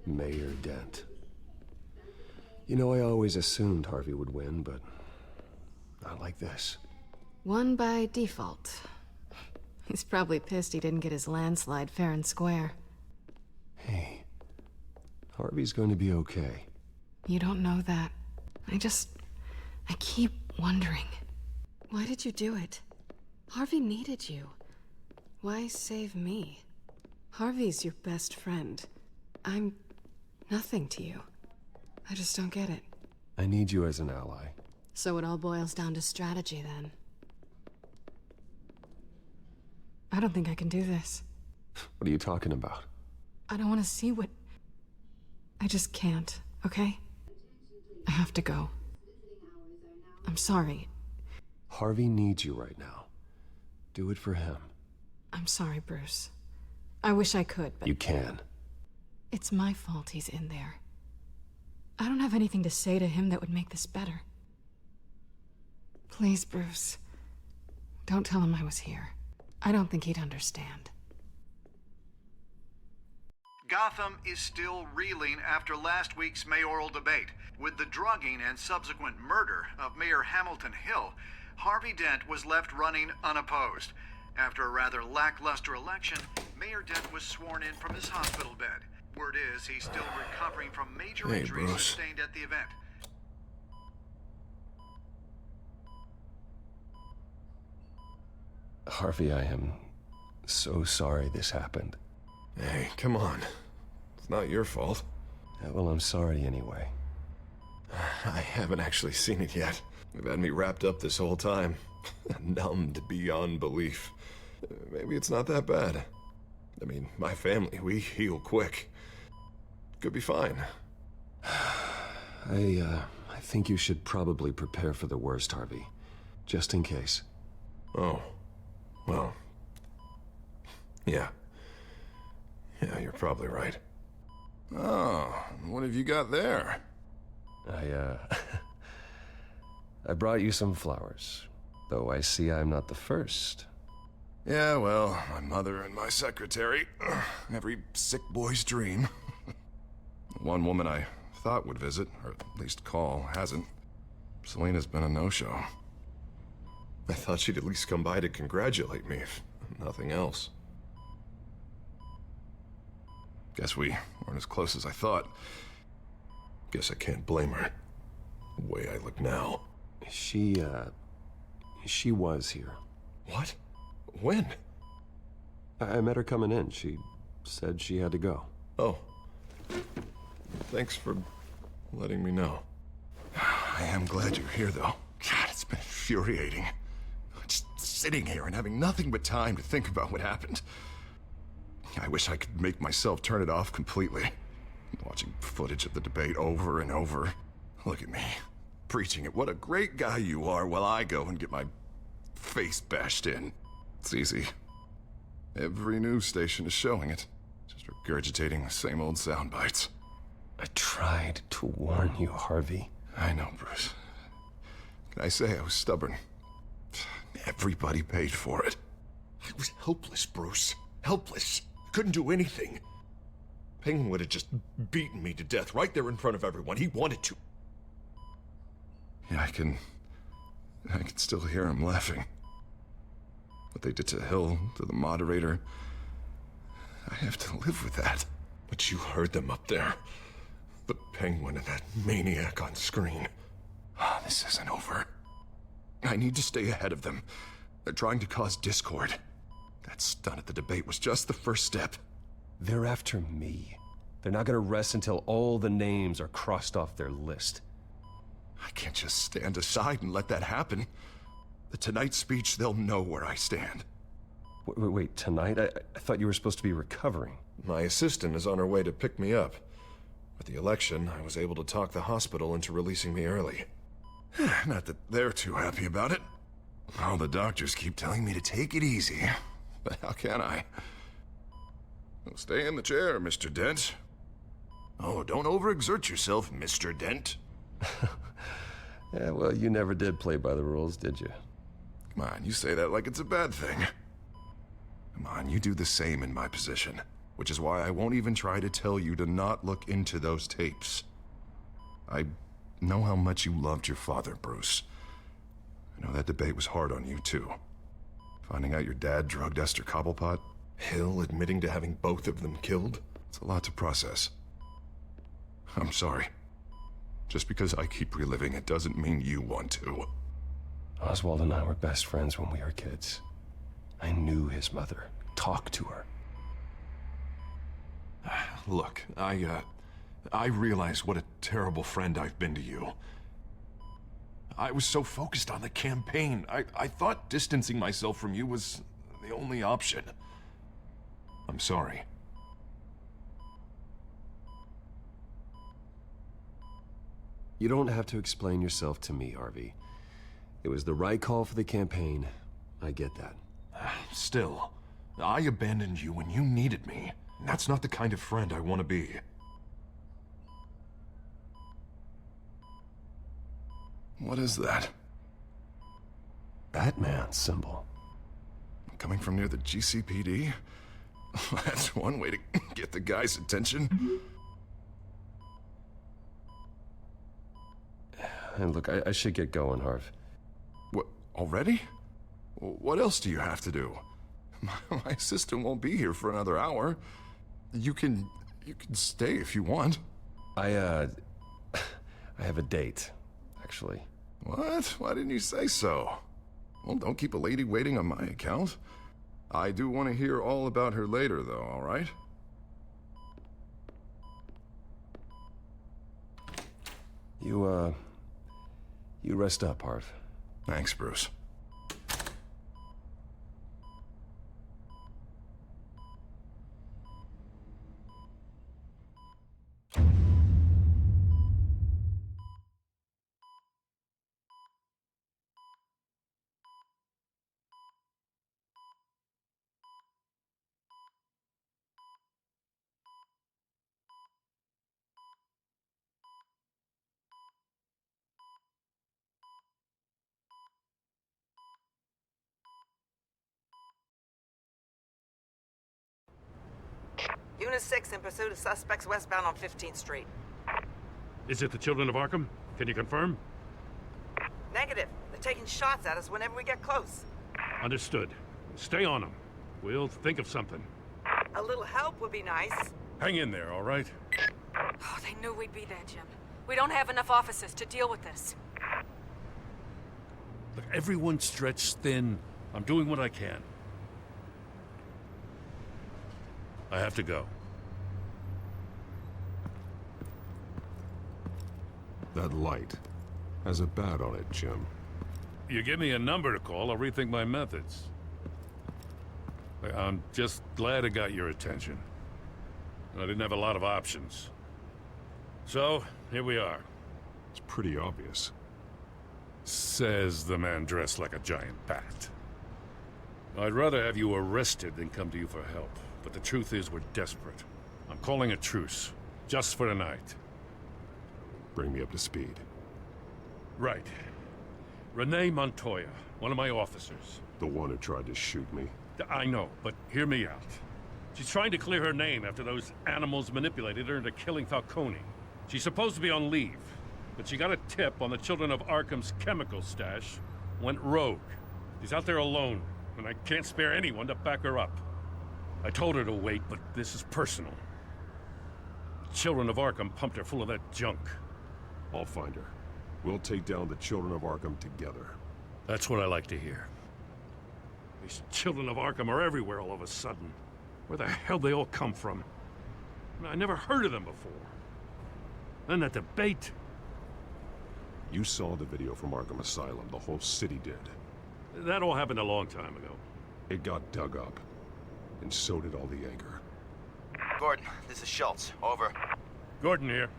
Mayor Dent. You know, I always assumed Harvey would win, but not like this. Won by default. He's probably pissed he didn't get his landslide fair and square. Hey, Harvey's going to be okay. You don't know that. I keep wondering. Why did you do it? Harvey needed you. Why save me? Harvey's your best friend. I'm nothing to you. I just don't get it. I need you as an ally. So it all boils down to strategy, then. I don't think I can do this. What are you talking about? I don't want to see what... I just can't, okay? I have to go. I'm sorry. Harvey needs you right now. Do it for him. I'm sorry, Bruce. I wish I could, but... You can. It's my fault he's in there. I don't have anything to say to him that would make this better. Please, Bruce. Don't tell him I was here. I don't think he'd understand. Gotham is still reeling after last week's mayoral debate. With the drugging and subsequent murder of Mayor Hamilton Hill, Harvey Dent was left running unopposed. After a rather lackluster election, Mayor Dent was sworn in from his hospital bed. Word is he's still recovering from major injuries sustained at the event. Harvey, I am so sorry this happened. Hey, come on. It's not your fault. Yeah, well, I'm sorry anyway. I haven't actually seen it yet. They've had me wrapped up this whole time. Numbed beyond belief. Maybe it's not that bad. I mean, my family, we heal quick. Could be fine. I think you should probably prepare for the worst, Harvey. Just in case. Oh. Well. Yeah. Yeah, you're probably right. Oh, what have you got there? I brought you some flowers. Though I see I'm not the first. Yeah, well, my mother and my secretary. Every sick boy's dream. One woman I thought would visit, or at least call, hasn't. Selena's been a no-show. I thought she'd at least come by to congratulate me, if nothing else. Guess we weren't as close as I thought. Guess I can't blame her. The way I look now. She was here. What? When? I met her coming in. She said she had to go. Oh. Thanks for letting me know. I am glad you're here, though. God, it's been infuriating. Just sitting here and having nothing but time to think about what happened. I wish I could make myself turn it off completely. Watching footage of the debate over and over. Look at me, preaching at what a great guy you are while I go and get my face bashed in. It's easy. Every news station is showing it. Just regurgitating the same old sound bites. I tried to warn you, Harvey. I know, Bruce. Can I say I was stubborn? Everybody paid for it. I was helpless, Bruce. Helpless. Couldn't do anything. Penguin would have just beaten me to death right there in front of everyone. He wanted to. Yeah, I can still hear him laughing. What they did to Hill, to the moderator. I have to live with that. But you heard them up there. The Penguin and that maniac on screen. This isn't over. I need to stay ahead of them. They're trying to cause discord. That stunt at the debate was just the first step. They're after me. They're not gonna rest until all the names are crossed off their list. I can't just stand aside and let that happen. The Tonight speech, they'll know where I stand. Wait, tonight? I thought you were supposed to be recovering. My assistant is on her way to pick me up. With the election, I was able to talk the hospital into releasing me early. Not that they're too happy about it. All the doctors keep telling me to take it easy. But how can I? Well, stay in the chair, Mr. Dent. Oh, don't overexert yourself, Mr. Dent. Yeah, well, you never did play by the rules, did you? Come on, you say that like it's a bad thing. Come on, you do the same in my position. Which is why I won't even try to tell you to not look into those tapes. I know how much you loved your father, Bruce. I know that debate was hard on you, too. Finding out your dad drugged Esther Cobblepot, Hill admitting to having both of them killed. It's a lot to process. I'm sorry. Just because I keep reliving it doesn't mean you want to. Oswald and I were best friends when we were kids. I knew his mother, talked to her. Look, I realize what a terrible friend I've been to you. I was so focused on the campaign. I thought distancing myself from you was the only option. I'm sorry. You don't have to explain yourself to me, Harvey. It was the right call for the campaign. I get that. Still, I abandoned you when you needed me. That's not the kind of friend I want to be. What is that? Batman's symbol. Coming from near the GCPD? That's one way to get the guy's attention. And look, I should get going, Harv. What, already? What else do you have to do? My assistant won't be here for another hour. You can stay if you want. I have a date, actually. What? Why didn't you say so? Well, don't keep a lady waiting on my account. I do want to hear all about her later, though, all right? You rest up, Harv. Thanks, Bruce. Unit 6 in pursuit of suspects westbound on 15th Street. Is it the Children of Arkham? Can you confirm? Negative. They're taking shots at us whenever we get close. Understood. Stay on them. We'll think of something. A little help would be nice. Hang in there, all right? Oh, they knew we'd be there, Jim. We don't have enough officers to deal with this. Look, everyone's stretched thin. I'm doing what I can. I have to go. That light has a bat on it, Jim. You give me a number to call, I'll rethink my methods. I'm just glad I got your attention. I didn't have a lot of options. So, here we are. It's pretty obvious. Says the man dressed like a giant bat. I'd rather have you arrested than come to you for help. But the truth is, we're desperate. I'm calling a truce. Just for tonight. Bring me up to speed. Right. Renee Montoya, one of my officers. The one who tried to shoot me. I know, but hear me out. She's trying to clear her name after those animals manipulated her into killing Falcone. She's supposed to be on leave, but she got a tip on the Children of Arkham's chemical stash, went rogue. She's out there alone. and I can't spare anyone to back her up. I told her to wait, but this is personal. The Children of Arkham pumped her full of that junk. I'll find her. We'll take down the Children of Arkham together. That's what I like to hear. These Children of Arkham are everywhere all of a sudden. Where the hell they all come from? I never heard of them before. Then that debate. You saw the video from Arkham Asylum. The whole city did. That all happened a long time ago. It got dug up. And so did all the anger. Gordon, this is Schultz. Over. Gordon here.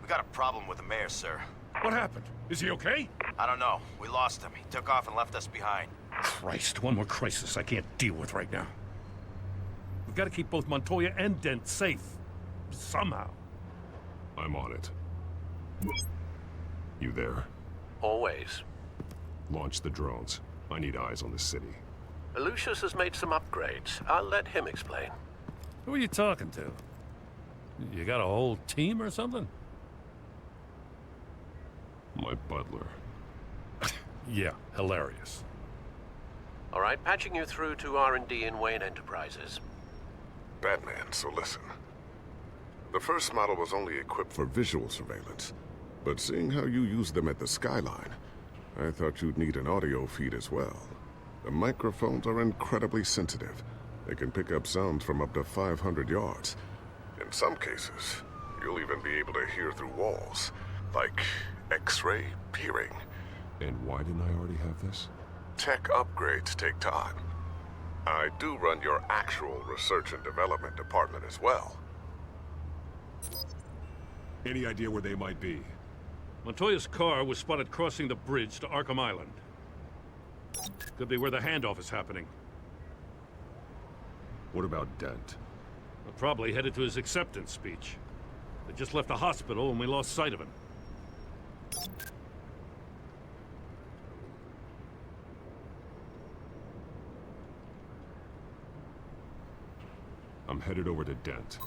We got a problem with the mayor, sir. What happened? Is he okay? I don't know. We lost him. He took off and left us behind. Christ, one more crisis I can't deal with right now. We've got to keep both Montoya and Dent safe. Somehow. I'm on it. You there? Always. Launch the drones. I need eyes on the city. Lucius has made some upgrades. I'll let him explain. Who are you talking to? You got a whole team or something? My butler. Yeah, hilarious. All right, patching you through to R&D in Wayne Enterprises. Batman, so listen. The first model was only equipped for visual surveillance, but seeing how you use them at the Skyline, I thought you'd need an audio feed as well. The microphones are incredibly sensitive. They can pick up sounds from up to 500 yards. In some cases, you'll even be able to hear through walls, like X-ray peering. And why didn't I already have this? Tech upgrades take time. I do run your actual research and development department as well. Any idea where they might be? Montoya's car was spotted crossing the bridge to Arkham Island. Could be where the handoff is happening. What about Dent? We're probably headed to his acceptance speech. They just left the hospital and we lost sight of him. I'm headed over to Dent.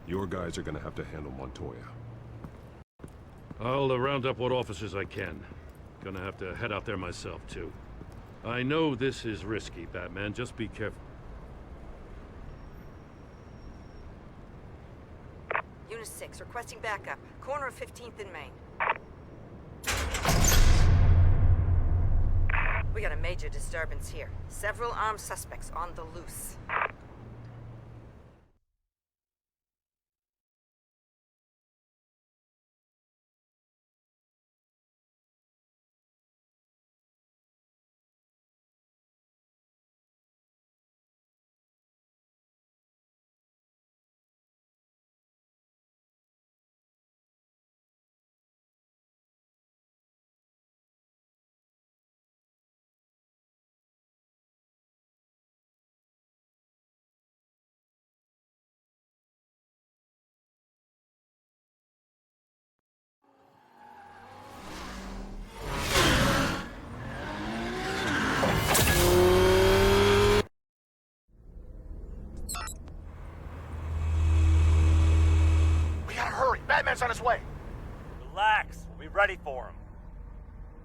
Your guys are gonna have to handle Montoya. I'll round up what officers I can. Gonna have to head out there myself, too. I know this is risky, Batman. Just be careful. Unit 6, requesting backup. Corner of 15th and Main. We got a major disturbance here. Several armed suspects on the loose. Batman's on his way. Relax. We'll be ready for him.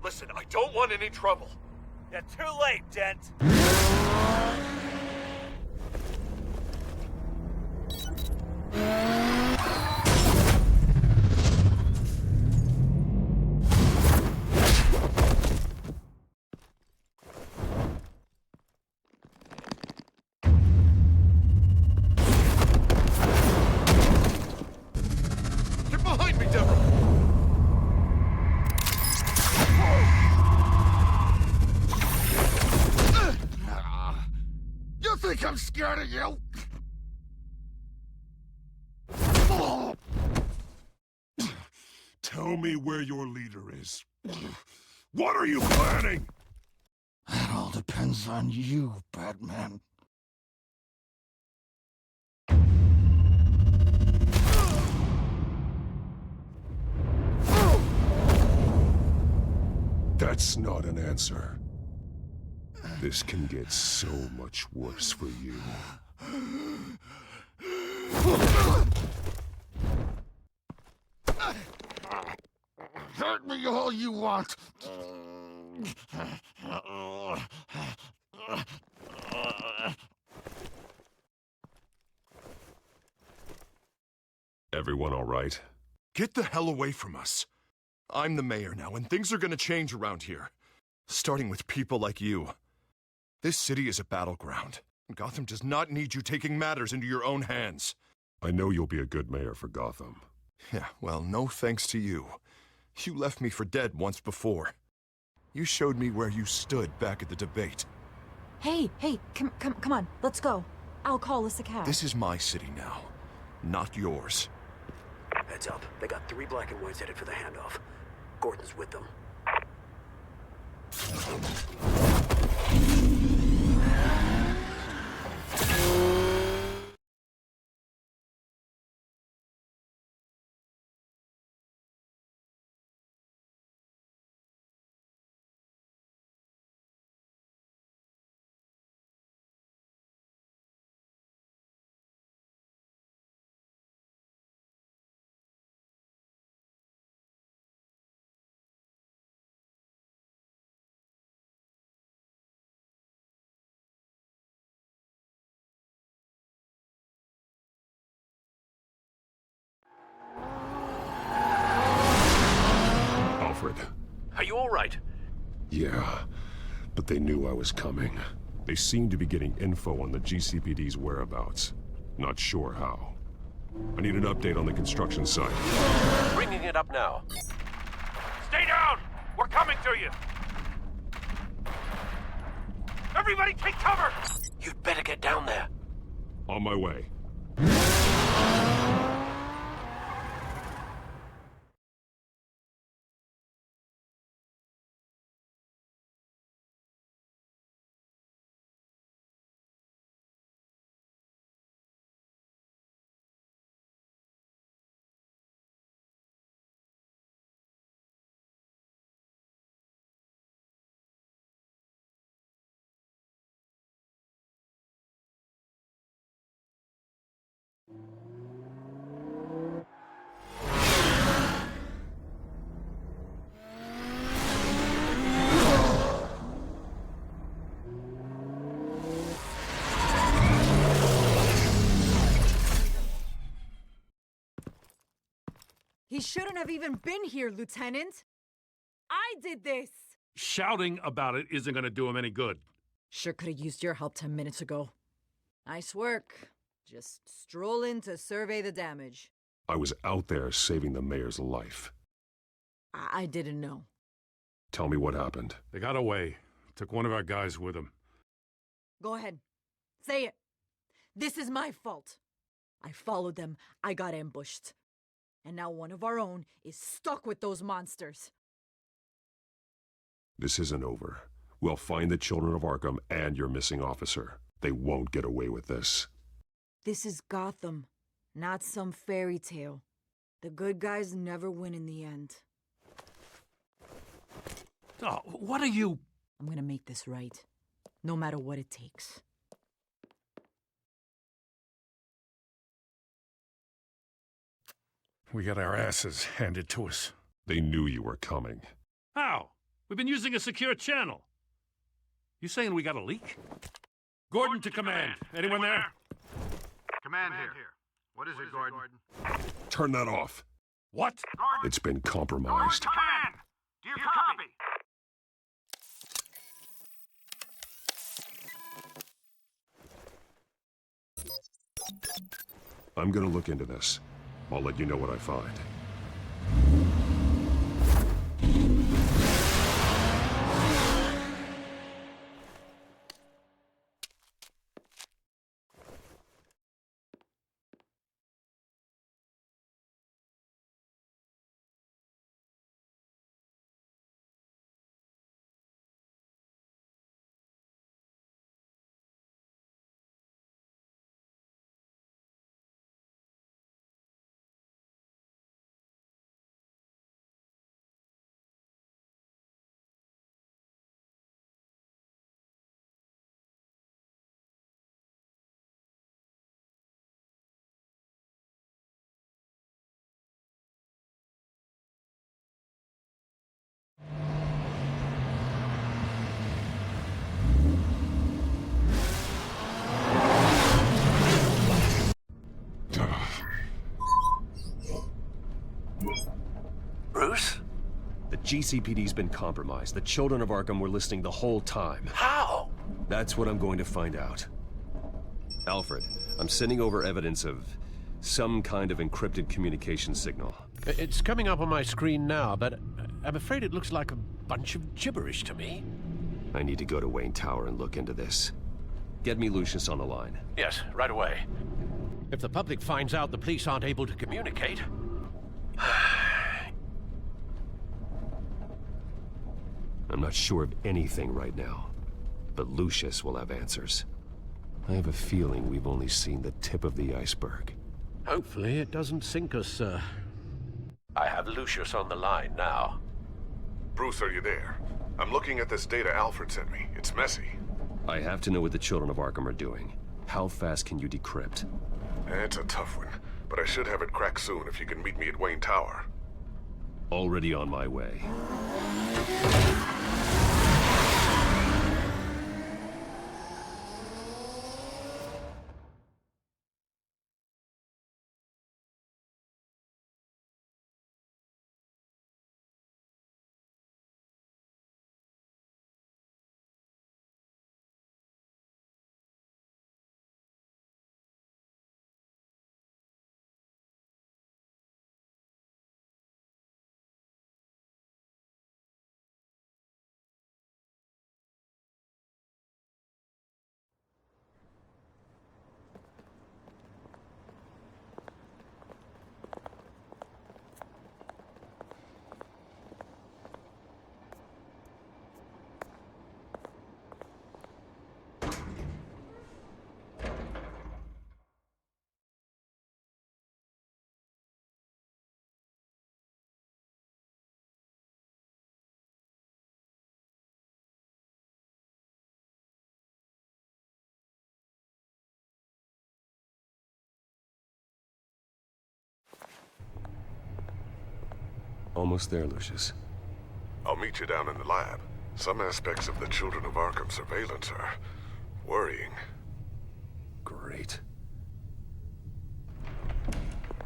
Listen, I don't want any trouble. Yeah, too late, Dent. I'm scared of you! Tell me where your leader is. What are you planning? That all depends on you, Batman. That's not an answer. This can get so much worse for you. Hurt me all you want. Everyone all right? Get the hell away from us. I'm the mayor now, and things are gonna change around here. Starting with people like you. This city is a battleground. Gotham does not need you taking matters into your own hands. I know you'll be a good mayor for Gotham. Yeah, well, no thanks to you. You left me for dead once before. You showed me where you stood back at the debate. Hey, come on, let's go. I'll call us a cab. This is my city now, not yours. Heads up, they got 3 black and whites headed for the handoff. Gordon's with them. Alfred. Are you all right? Yeah, but they knew I was coming. They seem to be getting info on the GCPD's whereabouts. Not sure how. I need an update on the construction site. Bringing it up now. Stay down! We're coming to you! Everybody take cover! You'd better get down there. On my way. He shouldn't have even been here, Lieutenant. I did this. Shouting about it isn't gonna do him any good. Sure could have used your help 10 minutes ago. Nice work. Just stroll in to survey the damage. I was out there saving the mayor's life. I didn't know. Tell me what happened. They got away. Took one of our guys with them. Go ahead. Say it. This is my fault. I followed them. I got ambushed. And now one of our own is stuck with those monsters. This isn't over. We'll find the children of Arkham and your missing officer. They won't get away with this. This is Gotham, not some fairy tale. The good guys never win in the end. Oh, what are you... I'm gonna make this right, no matter what it takes. We got our asses handed to us. They knew you were coming. How? We've been using a secure channel. You saying we got a leak? Gordon to command. Anyone there? Command here. What is it, Gordon? Turn that off. What? It's been compromised. Command! Do you copy? I'm gonna look into this. I'll let you know what I find. Bruce? The GCPD's been compromised. The children of Arkham were listening the whole time. How? That's what I'm going to find out. Alfred, I'm sending over evidence of some kind of encrypted communication signal. It's coming up on my screen now, but I'm afraid it looks like a bunch of gibberish to me. I need to go to Wayne Tower and look into this. Get me Lucius on the line. Yes, right away. If the public finds out the police aren't able to communicate... I'm not sure of anything right now, but Lucius will have answers. I have a feeling we've only seen the tip of the iceberg. Hopefully it doesn't sink us, sir. I have Lucius on the line now. Bruce, are you there? I'm looking at this data Alfred sent me. It's messy. I have to know what the children of Arkham are doing. How fast can you decrypt? It's a tough one, but I should have it cracked soon if you can meet me at Wayne Tower. Already on my way. Almost there, Lucius. I'll meet you down in the lab. Some aspects of the Children of Arkham surveillance are worrying. Great.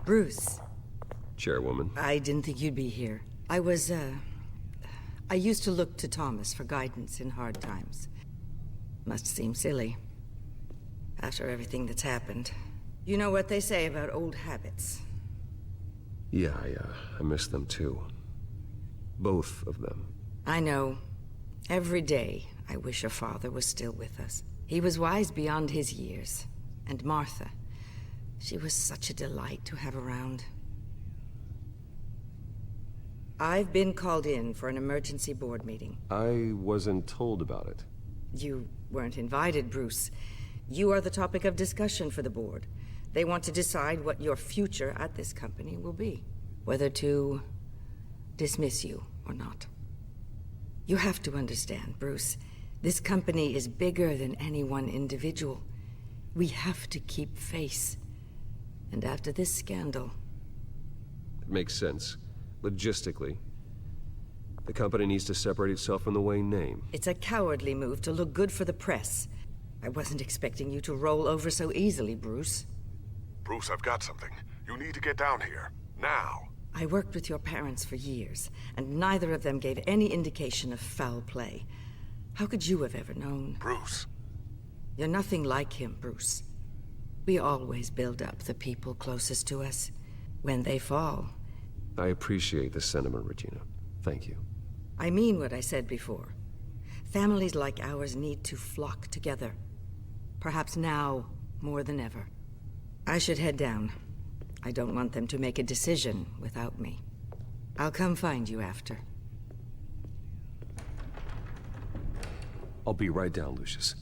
Bruce. Chairwoman. I didn't think you'd be here. I used to look to Thomas for guidance in hard times. Must seem silly. After everything that's happened. You know what they say about old habits. Yeah, I miss them too. Both of them. I know. Every day, I wish your father was still with us. He was wise beyond his years. And Martha, she was such a delight to have around. I've been called in for an emergency board meeting. I wasn't told about it. You weren't invited, Bruce. You are the topic of discussion for the board. They want to decide what your future at this company will be. Whether to dismiss you or not. You have to understand, Bruce. This company is bigger than any one individual. We have to keep face. And after this scandal... It makes sense. Logistically. The company needs to separate itself from the Wayne name. It's a cowardly move to look good for the press. I wasn't expecting you to roll over so easily, Bruce. Bruce, I've got something. You need to get down here. Now. I worked with your parents for years, and neither of them gave any indication of foul play. How could you have ever known? Bruce. You're nothing like him, Bruce. We always build up the people closest to us. When they fall... I appreciate the sentiment, Regina. Thank you. I mean what I said before. Families like ours need to flock together. Perhaps now, more than ever. I should head down. I don't want them to make a decision without me. I'll come find you after. I'll be right down, Lucius.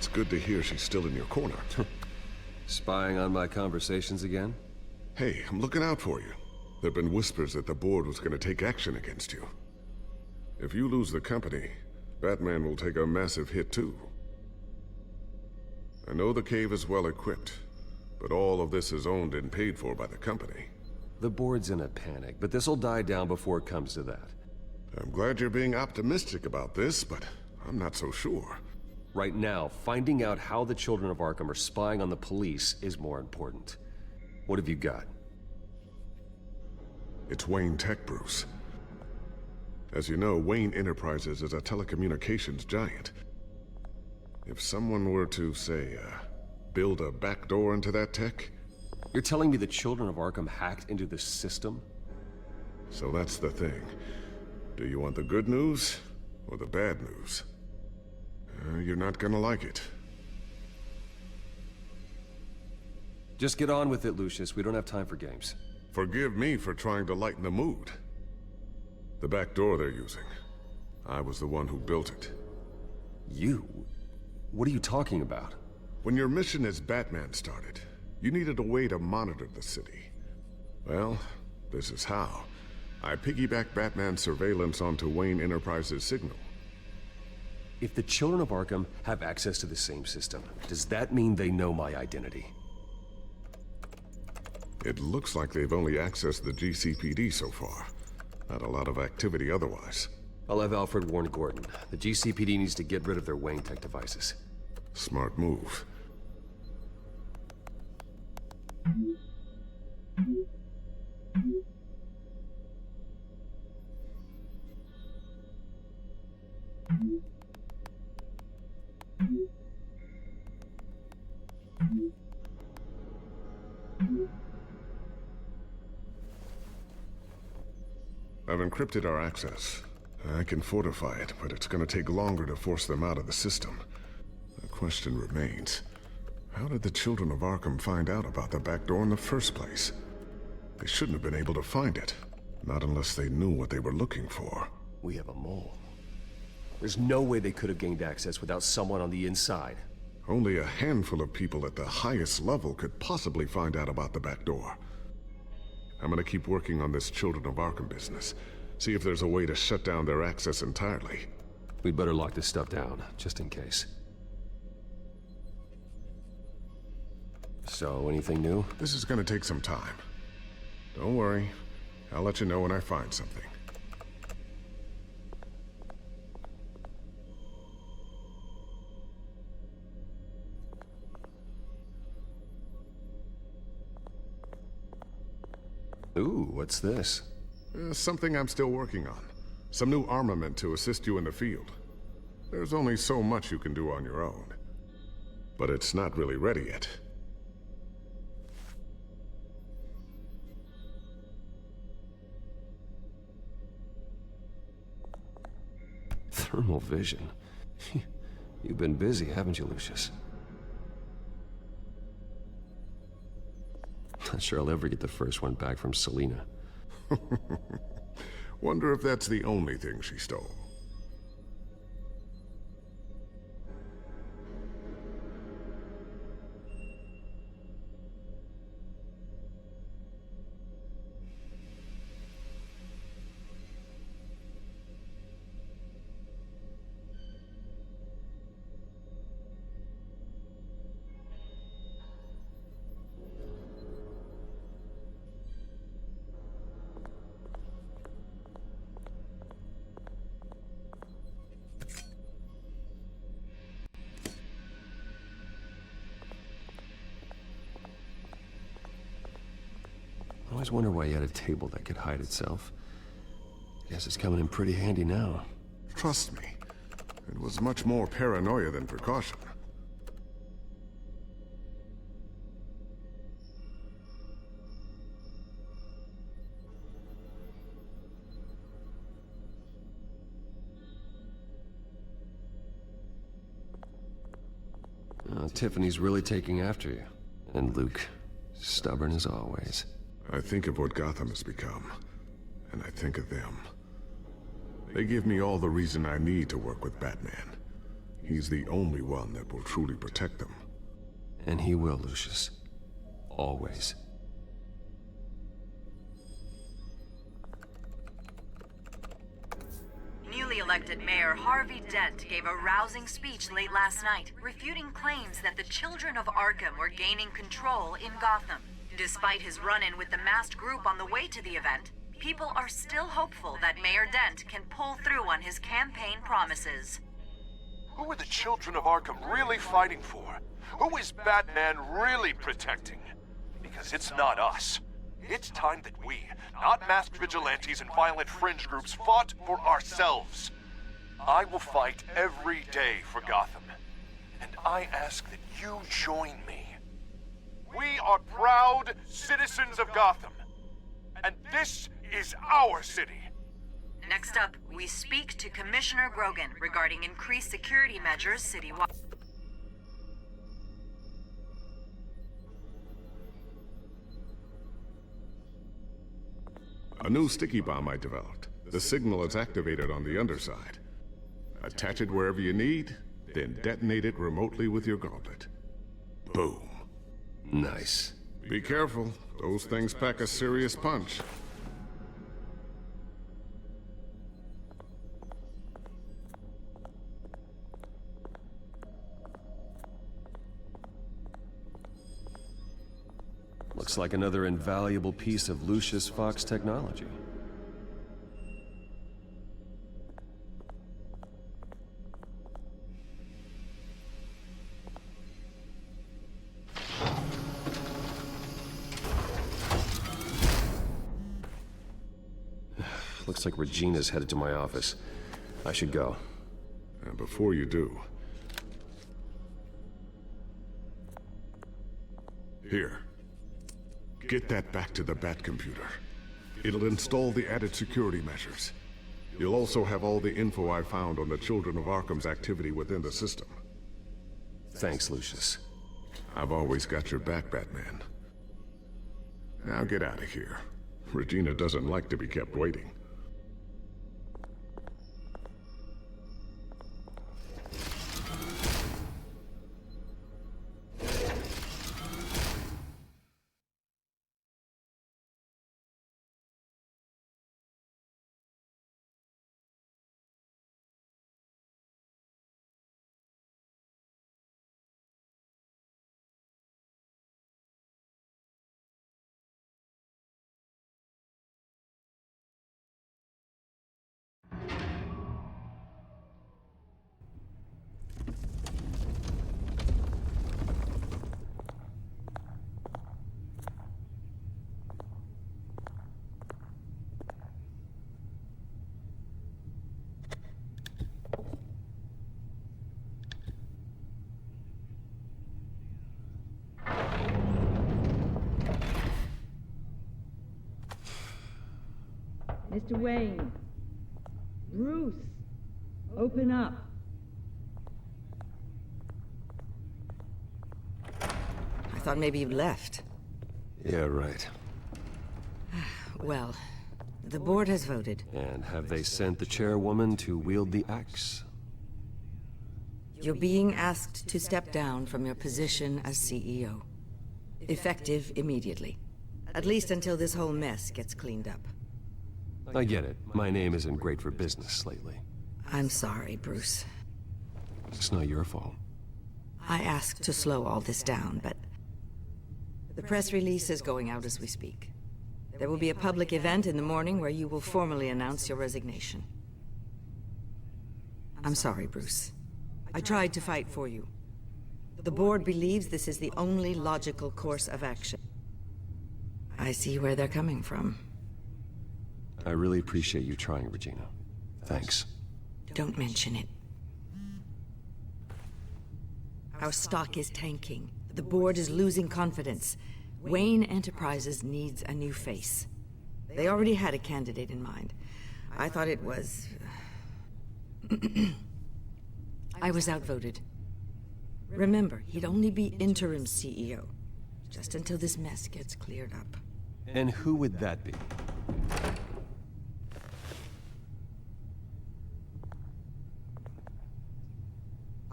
It's good to hear she's still in your corner. Spying on my conversations again? Hey, I'm looking out for you. There've been whispers that the board was going to take action against you. If you lose the company, Batman will take a massive hit too. I know the cave is well equipped, but all of this is owned and paid for by the company. The board's in a panic, but this'll die down before it comes to that. I'm glad you're being optimistic about this, but I'm not so sure. Right now, finding out how the Children of Arkham are spying on the police is more important. What have you got? It's Wayne Tech, Bruce. As you know, Wayne Enterprises is a telecommunications giant. If someone were to, say, build a backdoor into that tech... You're telling me the Children of Arkham hacked into the system? So that's the thing. Do you want the good news or the bad news? You're not gonna like it. Just get on with it, Lucius. We don't have time for games. Forgive me for trying to lighten the mood. The back door they're using. I was the one who built it. You? What are you talking about? When your mission as Batman started, you needed a way to monitor the city. Well, this is how. I piggybacked Batman's surveillance onto Wayne Enterprises' signal. If the Children of Arkham have access to the same system, does that mean they know my identity? It looks like they've only accessed the GCPD so far. Not a lot of activity otherwise. I'll have Alfred warn Gordon. The GCPD needs to get rid of their Wayne Tech devices. Smart move. I've encrypted our access. I can fortify it, but it's gonna take longer to force them out of the system. The question remains, how did the Children of Arkham find out about the back door in the first place? They shouldn't have been able to find it. Not unless they knew what they were looking for. We have a mole. There's no way they could have gained access without someone on the inside. Only a handful of people at the highest level could possibly find out about the back door. I'm gonna keep working on this Children of Arkham business. See if there's a way to shut down their access entirely. We'd better lock this stuff down, just in case. So, anything new? This is gonna take some time. Don't worry. I'll let you know when I find something. Ooh, what's this? Something I'm still working on. Some new armament to assist you in the field. There's only so much you can do on your own. But it's not really ready yet. Thermal vision. You've been busy, haven't you, Lucius? Not sure I'll ever get the first one back from Selina. Wonder if that's the only thing she stole. I always wonder why you had a table that could hide itself. Guess it's coming in pretty handy now. Trust me, it was much more paranoia than precaution. Tiffany's really taking after you. And Luke, stubborn as always. I think of what Gotham has become, and I think of them. They give me all the reason I need to work with Batman. He's the only one that will truly protect them. And he will, Lucius. Always. Newly elected Mayor Harvey Dent gave a rousing speech late last night, refuting claims that the children of Arkham were gaining control in Gotham. Despite his run-in with the masked group on the way to the event, people are still hopeful that Mayor Dent can pull through on his campaign promises. Who are the children of Arkham really fighting for? Who is Batman really protecting? Because it's not us. It's time that we, not masked vigilantes and violent fringe groups, fought for ourselves. I will fight every day for Gotham. And I ask that you join me. We are proud citizens of Gotham. And this is our city. Next up, we speak to Commissioner Grogan regarding increased security measures citywide. A new sticky bomb I developed. The signal is activated on the underside. Attach it wherever you need, then detonate it remotely with your gauntlet. Boom. Nice. Be careful. Those things pack a serious punch. Looks like another invaluable piece of Lucius Fox technology. Looks like Regina's headed to my office. I should go. And before you do... Here. Get that back to the Bat computer. It'll install the added security measures. You'll also have all the info I found on the Children of Arkham's activity within the system. Thanks, Lucius. I've always got your back, Batman. Now get out of here. Regina doesn't like to be kept waiting. Mr. Wayne. Bruce. Open up. I thought maybe you left. Yeah, right. Well, the board has voted. And have they sent the chairwoman to wield the axe? You're being asked to step down from your position as CEO. Effective immediately. At least until this whole mess gets cleaned up. I get it. My name isn't great for business lately. I'm sorry, Bruce. It's not your fault. I asked to slow all this down, but... the press release is going out as we speak. There will be a public event in the morning where you will formally announce your resignation. I'm sorry, Bruce. I tried to fight for you. The board believes this is the only logical course of action. I see where they're coming from. I really appreciate you trying, Regina. Thanks. Don't mention it. Our stock is tanking. The board is losing confidence. Wayne Enterprises needs a new face. They already had a candidate in mind. I thought it was... I was outvoted. Remember, he'd only be interim CEO. Just until this mess gets cleared up. And who would that be?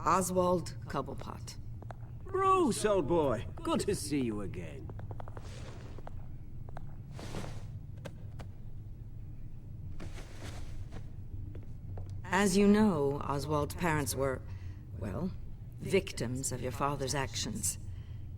Oswald Cobblepot. Bruce, old boy. Good to see you again. As you know, Oswald's parents were, well, victims of your father's actions.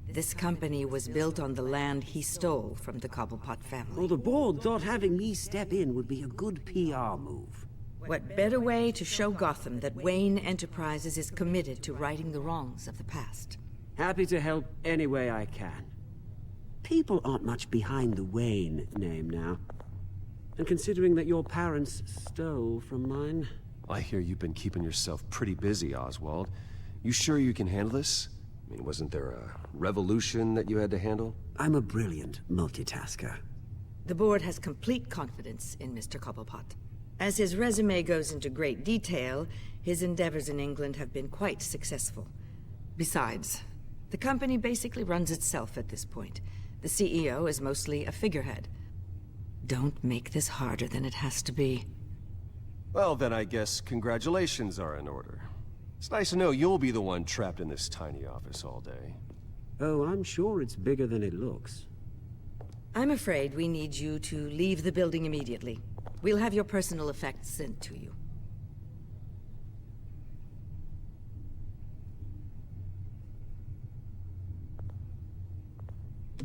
This company was built on the land he stole from the Cobblepot family. Well, the board thought having me step in would be a good PR move. What better way to show Gotham that Wayne Enterprises is committed to righting the wrongs of the past? Happy to help any way I can. People aren't much behind the Wayne name now. And considering that your parents stole from mine... I hear you've been keeping yourself pretty busy, Oswald. You sure you can handle this? I mean, wasn't there a revolution that you had to handle? I'm a brilliant multitasker. The board has complete confidence in Mr. Cobblepot. As his resume goes into great detail, his endeavors in England have been quite successful. Besides, the company basically runs itself at this point. The CEO is mostly a figurehead. Don't make this harder than it has to be. Well, then I guess congratulations are in order. It's nice to know you'll be the one trapped in this tiny office all day. Oh, I'm sure it's bigger than it looks. I'm afraid we need you to leave the building immediately. We'll have your personal effects sent to you.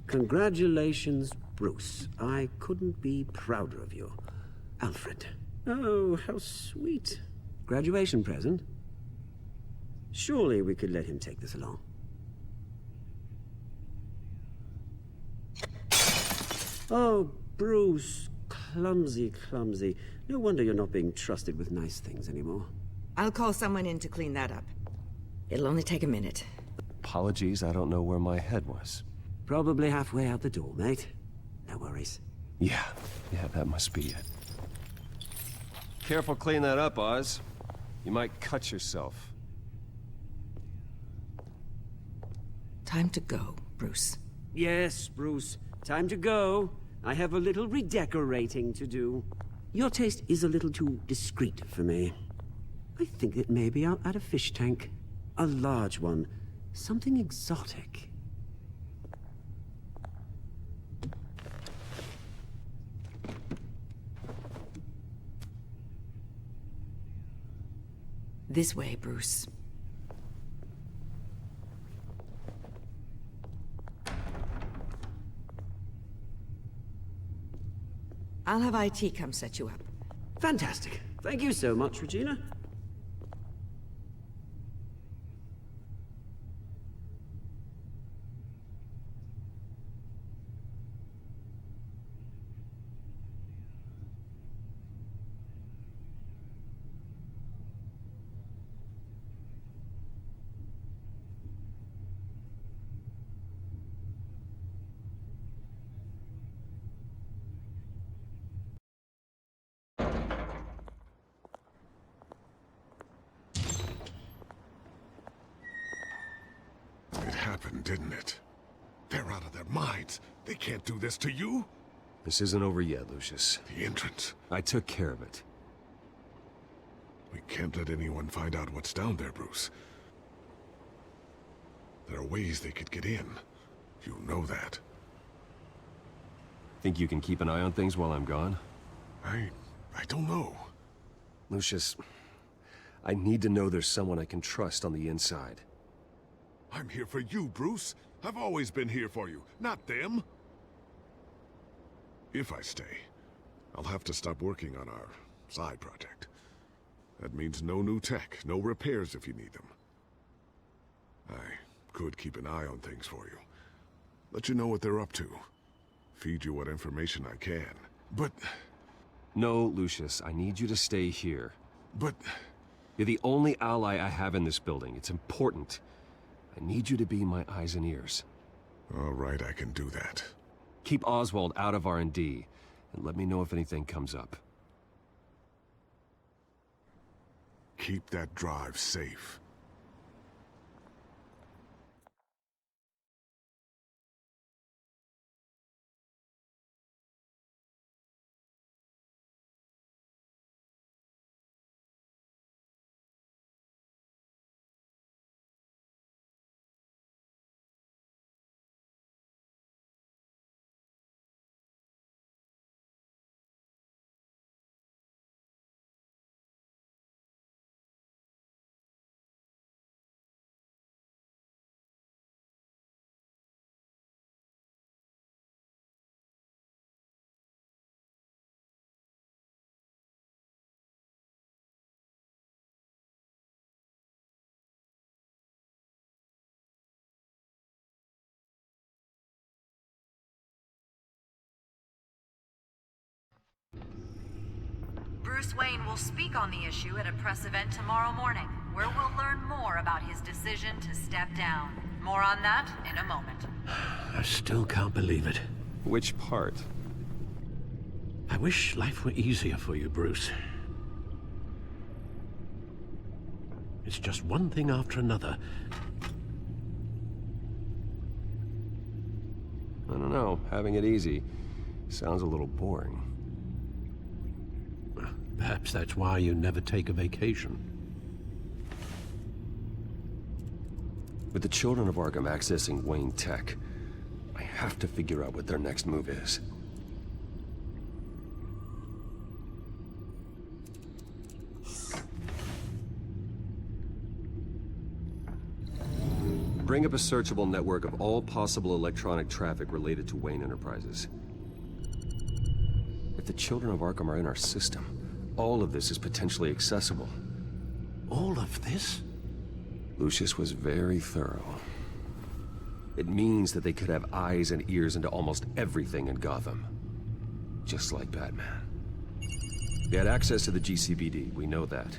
Congratulations, Bruce. I couldn't be prouder of you. Alfred. Oh, how sweet. Graduation present? Surely we could let him take this along. Oh, Bruce. Clumsy, clumsy. No wonder you're not being trusted with nice things anymore. I'll call someone in to clean that up. It'll only take a minute. Apologies, I don't know where my head was. Probably halfway out the door, mate. No worries. Yeah, that must be it. Careful clean that up, Oz. You might cut yourself. Time to go, Bruce. Yes, Bruce. Time to go. I have a little redecorating to do. Your taste is a little too discreet for me. I think that maybe I'll add a fish tank. A large one. Something exotic. This way, Bruce. I'll have IT come set you up. Fantastic. Thank you so much, Regina. It happened, didn't it? They're out of their minds. They can't do this to you. This isn't over yet, Lucius. The entrance. I took care of it. We can't let anyone find out what's down there, Bruce. There are ways they could get in. You know that. Think you can keep an eye on things while I'm gone? I don't know. Lucius, I need to know there's someone I can trust on the inside. I'm here for you, Bruce. I've always been here for you, not them. If I stay, I'll have to stop working on our side project. That means no new tech, no repairs if you need them. I could keep an eye on things for you. Let you know what they're up to. Feed you what information I can. But... No, Lucius, I need you to stay here. But... You're the only ally I have in this building. It's important. I need you to be my eyes and ears. All right, I can do that. Keep Oswald out of R&D, and let me know if anything comes up. Keep that drive safe. Bruce Wayne will speak on the issue at a press event tomorrow morning, where we'll learn more about his decision to step down. More on that in a moment. I still can't believe it. Which part? I wish life were easier for you, Bruce. It's just one thing after another. I don't know. Having it easy sounds a little boring. Perhaps that's why you never take a vacation. With the children of Arkham accessing Wayne Tech, I have to figure out what their next move is. Bring up a searchable network of all possible electronic traffic related to Wayne Enterprises. If the children of Arkham are in our system, all of this is potentially accessible. All of this? Lucius was very thorough. It means that they could have eyes and ears into almost everything in Gotham. Just like Batman. They had access to the GCPD, we know that.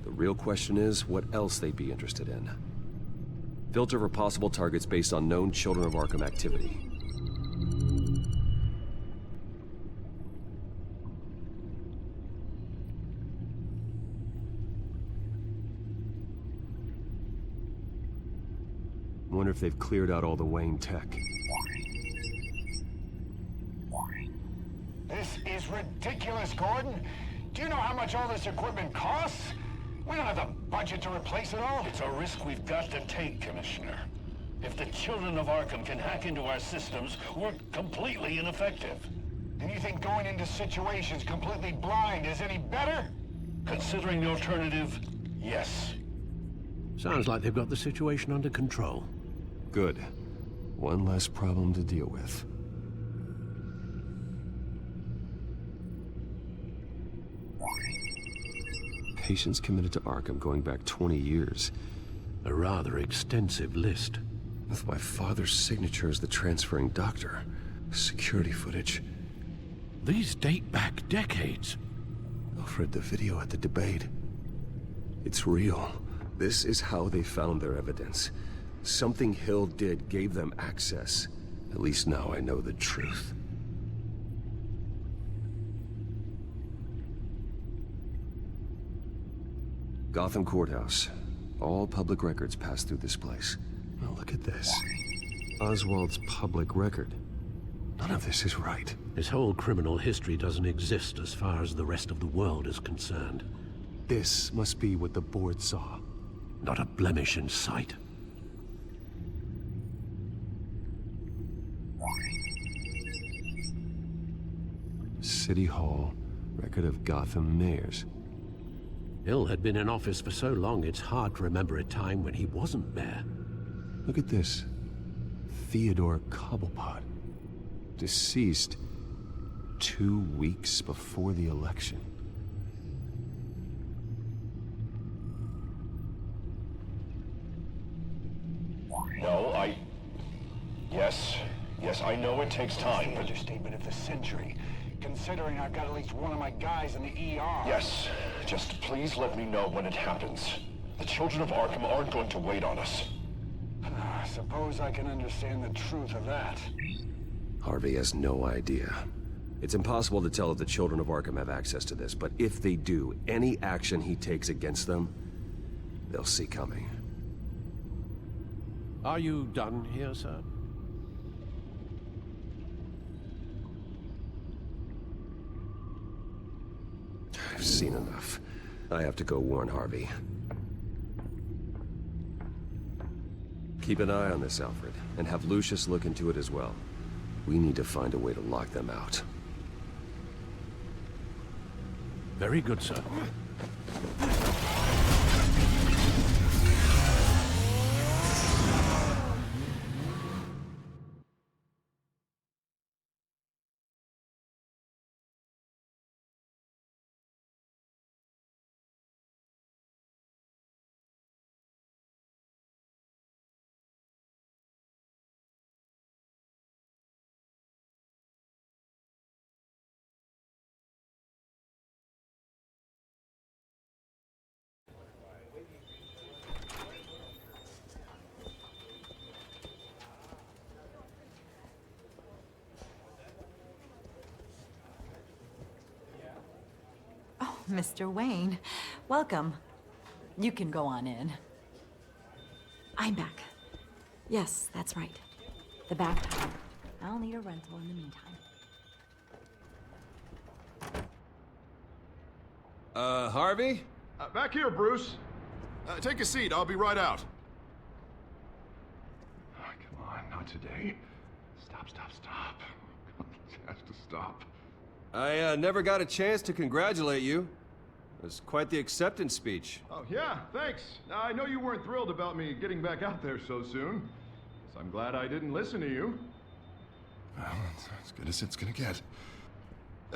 The real question is, what else they'd be interested in. Filter for possible targets based on known Children of Arkham activity. Wonder if they've cleared out all the Wayne tech. This is ridiculous, Gordon. Do you know how much all this equipment costs? We don't have the budget to replace it all. It's a risk we've got to take, Commissioner. If the Children of Arkham can hack into our systems, we're completely ineffective. And you think going into situations completely blind is any better? Considering the alternative, yes. Sounds like they've got the situation under control. Good. One less problem to deal with. Patients committed to Arkham going back 20 years. A rather extensive list. With my father's signature as the transferring doctor. Security footage. These date back decades. Alfred, the video at the debate. It's real. This is how they found their evidence. Something Hill did gave them access. At least now I know the truth. Gotham Courthouse. All public records pass through this place. Now look at this. Oswald's public record. None of this is right. His whole criminal history doesn't exist as far as the rest of the world is concerned. This must be what the board saw. Not a blemish in sight. City Hall, record of Gotham mayors. Hill had been in office for so long, it's hard to remember a time when he wasn't mayor. Look at this. Theodore Cobblepot. Deceased 2 weeks before the election. No, Yes, I know it takes time, but... Understatement of the century. Considering I've got at least one of my guys in the ER. Yes, just please let me know when it happens. The Children of Arkham aren't going to wait on us. I suppose I can understand the truth of that. Harvey has no idea. It's impossible to tell if the Children of Arkham have access to this, but if they do, any action he takes against them, they'll see coming. Are you done here, sir? I've seen enough. I have to go warn Harvey. Keep an eye on this, Alfred, and have Lucius look into it as well. We need to find a way to lock them out. Very good, sir. Mr. Wayne, welcome. You can go on in. I'm back. Yes, that's right. The bathtub. I'll need a rental in the meantime. Harvey? Back here, Bruce. Take a seat. I'll be right out. Oh, come on, not today. Stop. It has to stop. I never got a chance to congratulate you. It was quite the acceptance speech. Oh, yeah, thanks. Now, I know you weren't thrilled about me getting back out there so soon. So I'm glad I didn't listen to you. Well, it's as good as it's gonna get.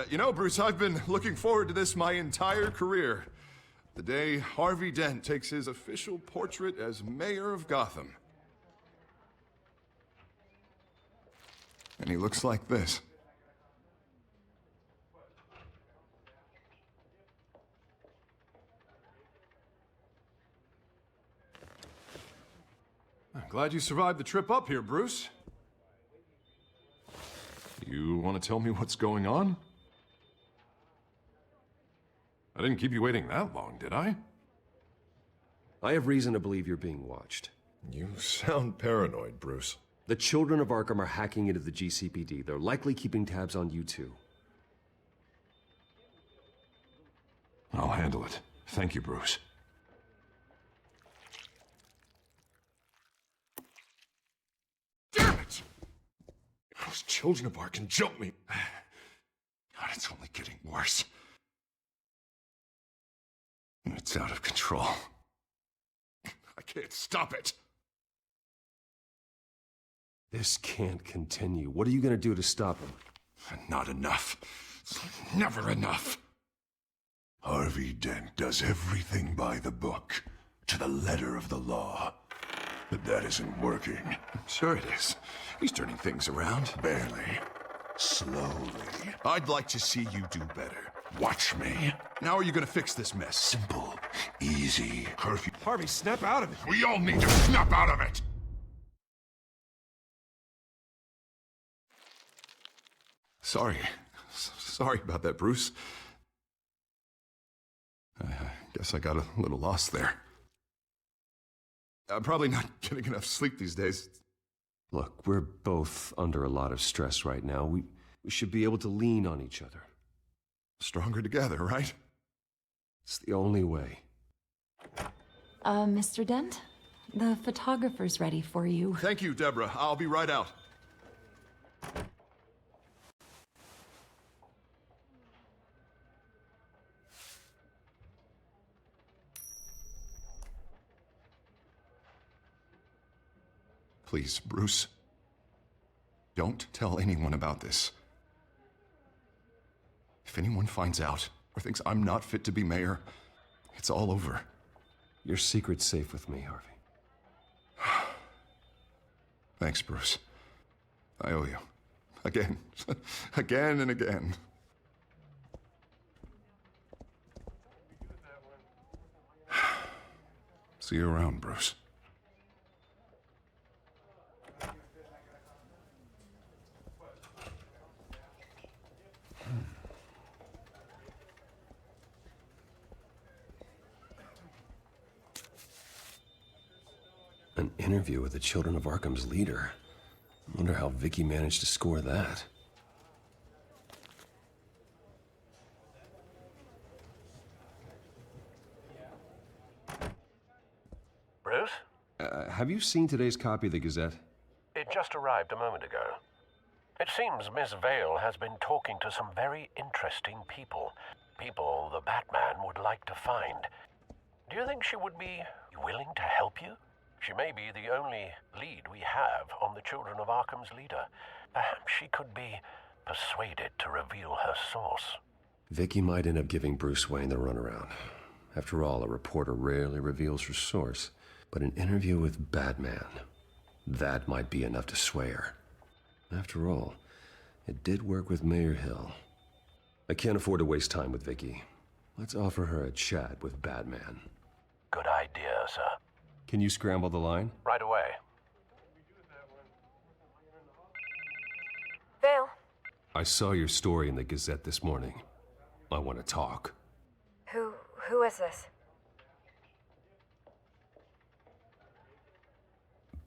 You know, Bruce, I've been looking forward to this my entire career. The day Harvey Dent takes his official portrait as mayor of Gotham. And he looks like this. I'm glad you survived the trip up here, Bruce. You want to tell me what's going on? I didn't keep you waiting that long, did I? I have reason to believe you're being watched. You sound paranoid, Bruce. The children of Arkham are hacking into the GCPD. They're likely keeping tabs on you too. I'll handle it. Thank you, Bruce. Damn it! Those children of Arkham jumped me. God, it's only getting worse. It's out of control. I can't stop it. This can't continue. What are you gonna do to stop him? Not enough. Never enough. Harvey Dent does everything by the book, to the letter of the law. But that isn't working. Sure it is. He's turning things around. Barely. Slowly. I'd like to see you do better. Watch me. How are you gonna fix this mess? Simple. Easy. Harvey, snap out of it. We all need to snap out of it! Sorry. Sorry about that, Bruce. I guess I got a little lost there. I'm probably not getting enough sleep these days. Look, we're both under a lot of stress right now. We should be able to lean on each other. Stronger together, right? It's the only way. Mr. Dent? The photographer's ready for you. Thank you, Deborah. I'll be right out. Please, Bruce. Don't tell anyone about this. If anyone finds out or thinks I'm not fit to be mayor, it's all over. Your secret's safe with me, Harvey. Thanks, Bruce. I owe you. Again. Again and again. See you around, Bruce. An interview with the Children of Arkham's leader. I wonder how Vicky managed to score that. Bruce? Have you seen today's copy of the Gazette? It just arrived a moment ago. It seems Miss Vale has been talking to some very interesting people. People the Batman would like to find. Do you think she would be willing to help you? She may be the only lead we have on the Children of Arkham's leader. Perhaps she could be persuaded to reveal her source. Vicky might end up giving Bruce Wayne the runaround. After all, a reporter rarely reveals her source. But an interview with Batman, that might be enough to sway her. After all, it did work with Mayor Hill. I can't afford to waste time with Vicky. Let's offer her a chat with Batman. Good idea, sir. Can you scramble the line? Right away. Vale. I saw your story in the Gazette this morning. I want to talk. is this?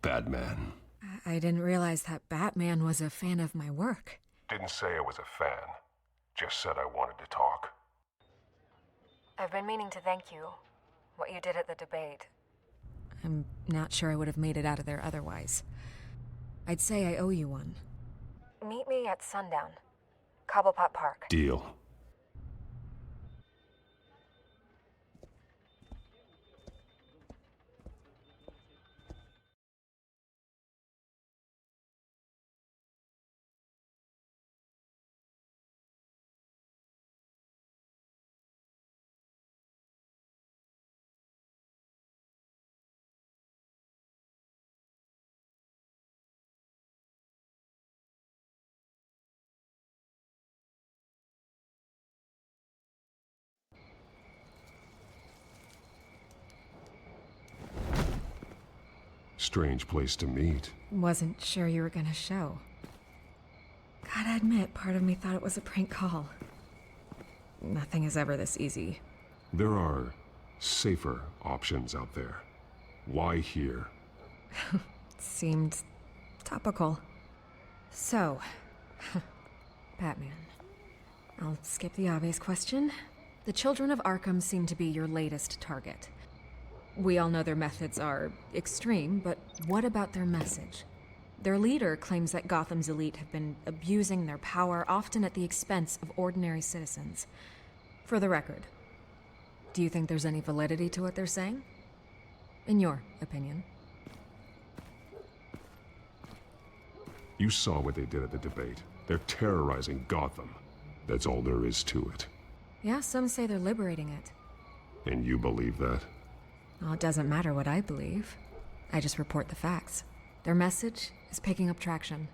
Batman. I didn't realize that Batman was a fan of my work. Didn't say I was a fan. Just said I wanted to talk. I've been meaning to thank you. What you did at the debate. I'm not sure I would have made it out of there otherwise. I'd say I owe you one. Meet me at sundown. Cobblepot Park. Deal. Strange place to meet. Wasn't sure you were gonna show. Gotta admit, part of me thought it was a prank call. Nothing is ever this easy. There are safer options out there. Why here? Seemed topical. So, Batman. I'll skip the obvious question. The children of Arkham seem to be your latest target. We all know their methods are extreme, but what about their message? Their leader claims that Gotham's elite have been abusing their power, often at the expense of ordinary citizens. For the record, do you think there's any validity to what they're saying? In your opinion? You saw what they did at the debate. They're terrorizing Gotham. That's all there is to it. Yeah, some say they're liberating it. And you believe that? Well, it doesn't matter what I believe. I just report the facts. Their message is picking up traction,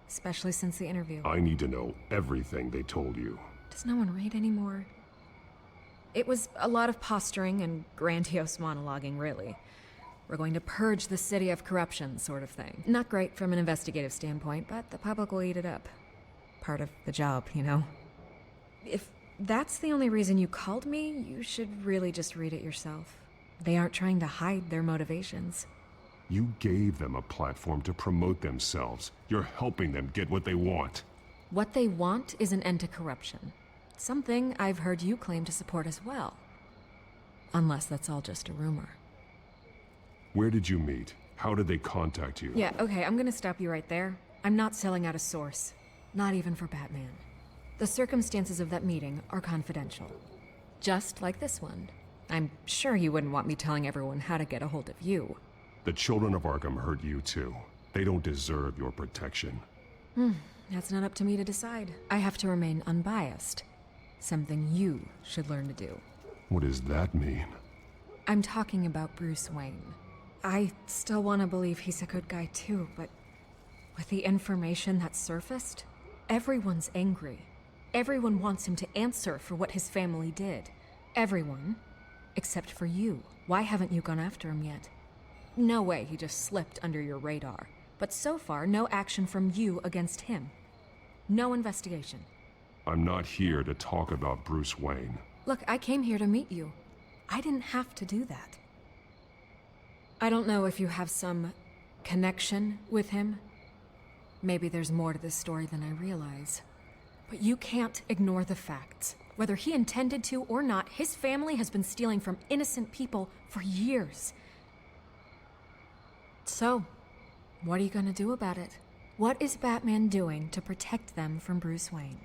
especially since the interview. I need to know everything they told you. Does no one read anymore? It was a lot of posturing and grandiose monologuing, really. We're going to purge the city of corruption, sort of thing. Not great from an investigative standpoint, but the public will eat it up. Part of the job, you know? If that's the only reason you called me, you should really just read it yourself. They aren't trying to hide their motivations. You gave them a platform to promote themselves. You're helping them get what they want. What they want is an end to corruption. Something I've heard you claim to support as well. Unless that's all just a rumor. Where did you meet? How did they contact you? Yeah, okay, I'm gonna stop you right there. I'm not selling out a source. Not even for Batman. The circumstances of that meeting are confidential. Just like this one. I'm sure you wouldn't want me telling everyone how to get a hold of you. The children of Arkham hurt you too. They don't deserve your protection. That's not up to me to decide. I have to remain unbiased. Something you should learn to do. What does that mean? I'm talking about Bruce Wayne. I still want to believe he's a good guy too, but with the information that surfaced, everyone's angry. Everyone wants him to answer for what his family did. Everyone, except for you. Why haven't you gone after him yet? No way he just slipped under your radar. But so far, no action from you against him. No investigation. I'm not here to talk about Bruce Wayne. Look, I came here to meet you. I didn't have to do that. I don't know if you have some connection with him. Maybe there's more to this story than I realize. But you can't ignore the facts. Whether he intended to or not, his family has been stealing from innocent people for years. So, what are you gonna do about it? What is Batman doing to protect them from Bruce Wayne?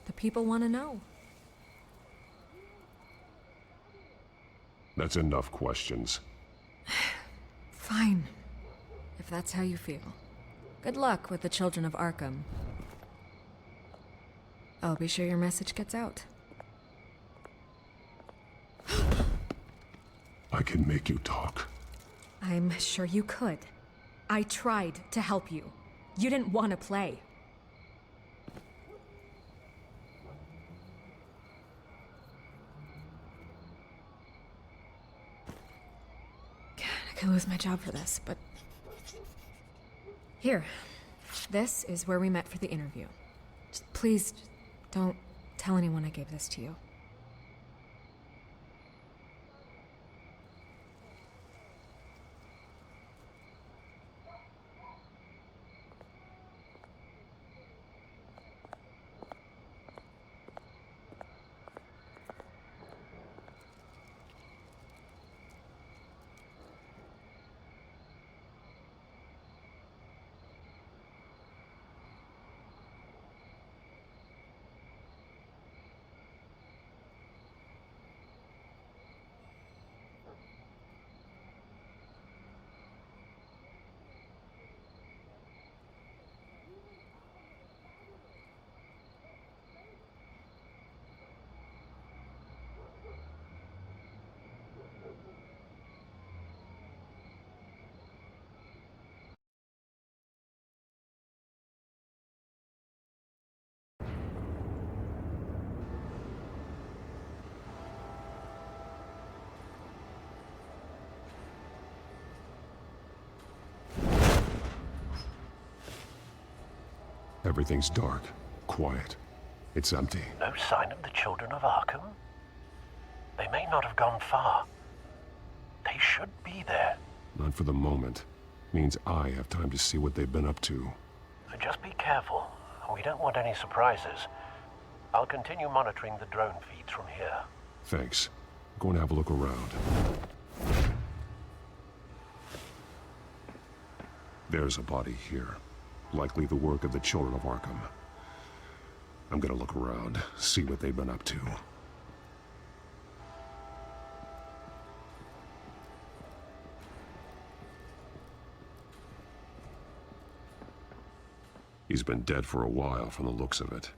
The people want to know. That's enough questions. Fine. If that's how you feel. Good luck with the children of Arkham. I'll be sure your message gets out. I can make you talk. I'm sure you could. I tried to help you. You didn't want to play. God, I could lose my job for this, but... Here. This is where we met for the interview. Please, don't tell anyone I gave this to you. Everything's dark, quiet. It's empty. No sign of the children of Arkham? They may not have gone far. They should be there. Not for the moment. Means I have time to see what they've been up to. Just be careful. We don't want any surprises. I'll continue monitoring the drone feeds from here. Thanks. I'm going to have a look around. There's a body here. Likely the work of the children of Arkham. I'm gonna look around, see what they've been up to. He's been dead for a while from the looks of it.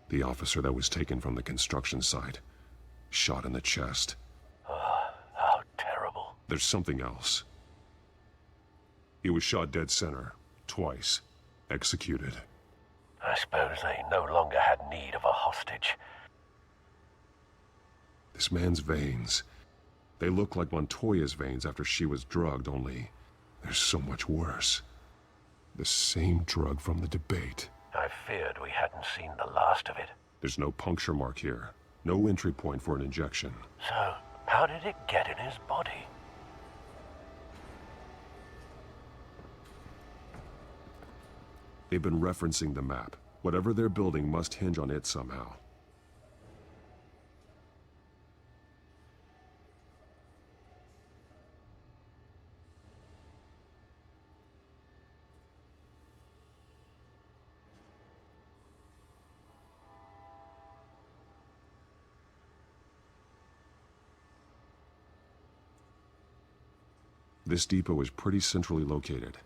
The officer that was taken from the construction site. Shot in the chest. How terrible. There's something else. He was shot dead center. Twice. Executed. I suppose they no longer had need of a hostage. This man's veins. They look like Montoya's veins after she was drugged, only they're so much worse. The same drug from the debate. I feared we hadn't seen the last of it. There's no puncture mark here. No entry point for an injection. So, how did it get in his body? They've been referencing the map. Whatever they're building must hinge on it somehow. This depot is pretty centrally located.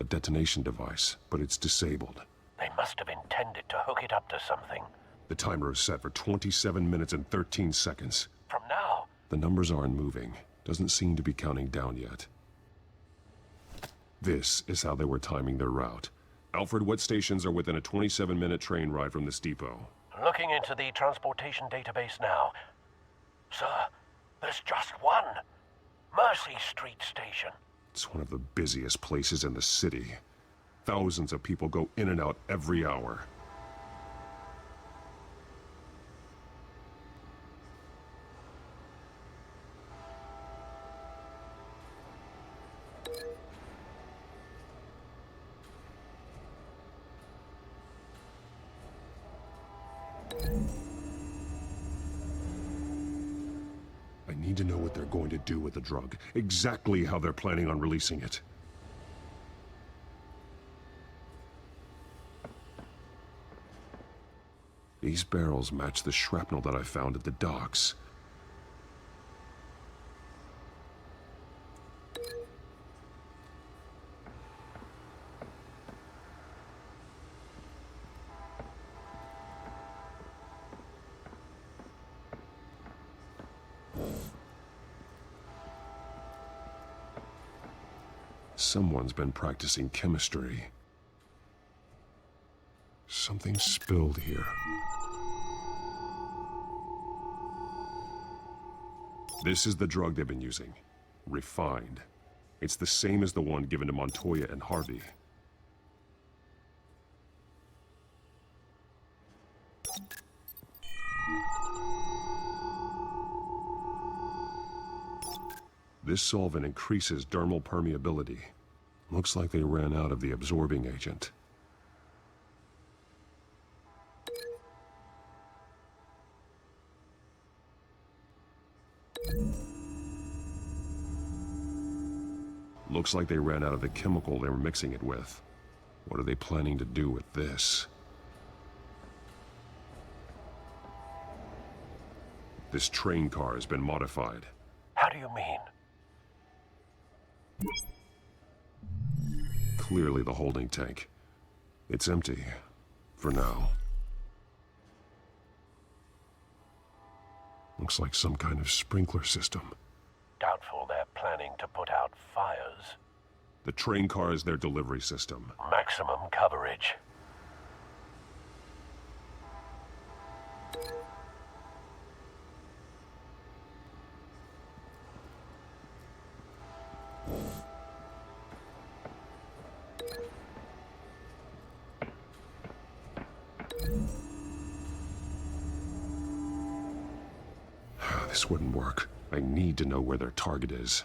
A detonation device, but it's disabled. They must have intended to hook it up to something. The timer is set for 27 minutes and 13 seconds. From now? The numbers aren't moving. Doesn't seem to be counting down yet. This is how they were timing their route. Alfred, what stations are within a 27-minute train ride from this depot? Looking into the transportation database now. Sir, there's just one. Mercy Street Station. It's one of the busiest places in the city. Thousands of people go in and out every hour. I need to know what they're going to do with the drug. Exactly how they're planning on releasing it. These barrels match the shrapnel that I found at the docks. Someone's been practicing chemistry. Something spilled here. This is the drug they've been using. Refined. It's the same as the one given to Montoya and Harvey. This solvent increases dermal permeability. Looks like they ran out of the absorbing agent. Looks like they ran out of the chemical they were mixing it with. What are they planning to do with this? This train car has been modified. How do you mean? Clearly the holding tank. It's empty. For now. Looks like some kind of sprinkler system. Doubtful they're planning to put out fires. The train car is their delivery system. Maximum coverage. This wouldn't work. I need to know where their target is.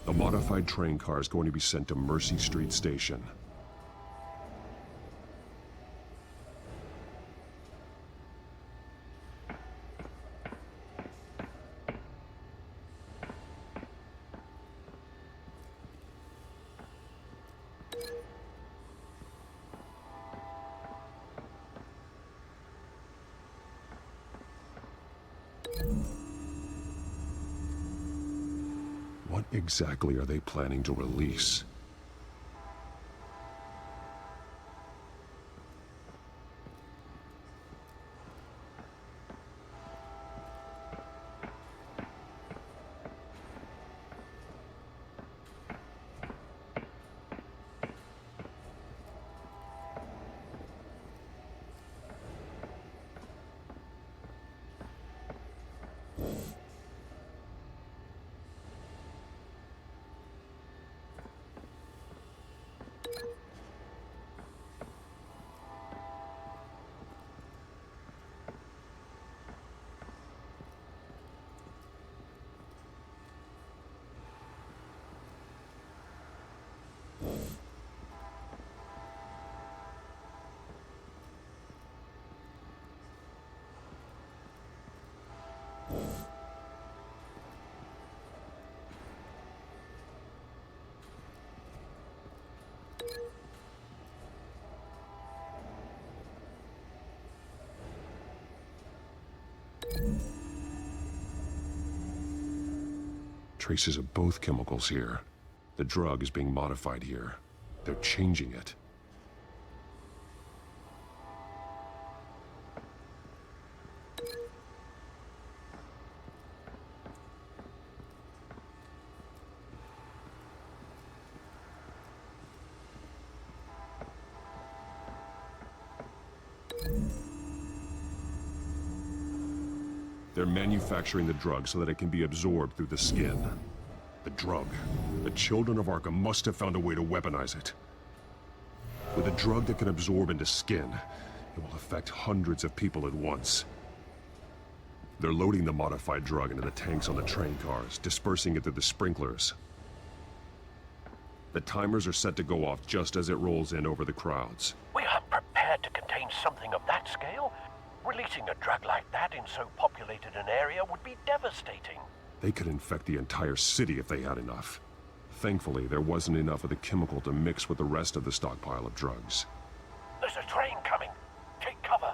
A modified train car is going to be sent to Mercy Street Station. What exactly are they planning to release? Traces of both chemicals here. The drug is being modified here. They're changing it. They're manufacturing the drug so that it can be absorbed through the skin. The drug. The children of Arkham must have found a way to weaponize it. With a drug that can absorb into skin, it will affect hundreds of people at once. They're loading the modified drug into the tanks on the train cars, dispersing it through the sprinklers. The timers are set to go off just as it rolls in over the crowds. We aren't prepared to contain something of that scale. Releasing a drug like that in so populated an area would be devastating. They could infect the entire city if they had enough. Thankfully, there wasn't enough of the chemical to mix with the rest of the stockpile of drugs. There's a train coming. Take cover.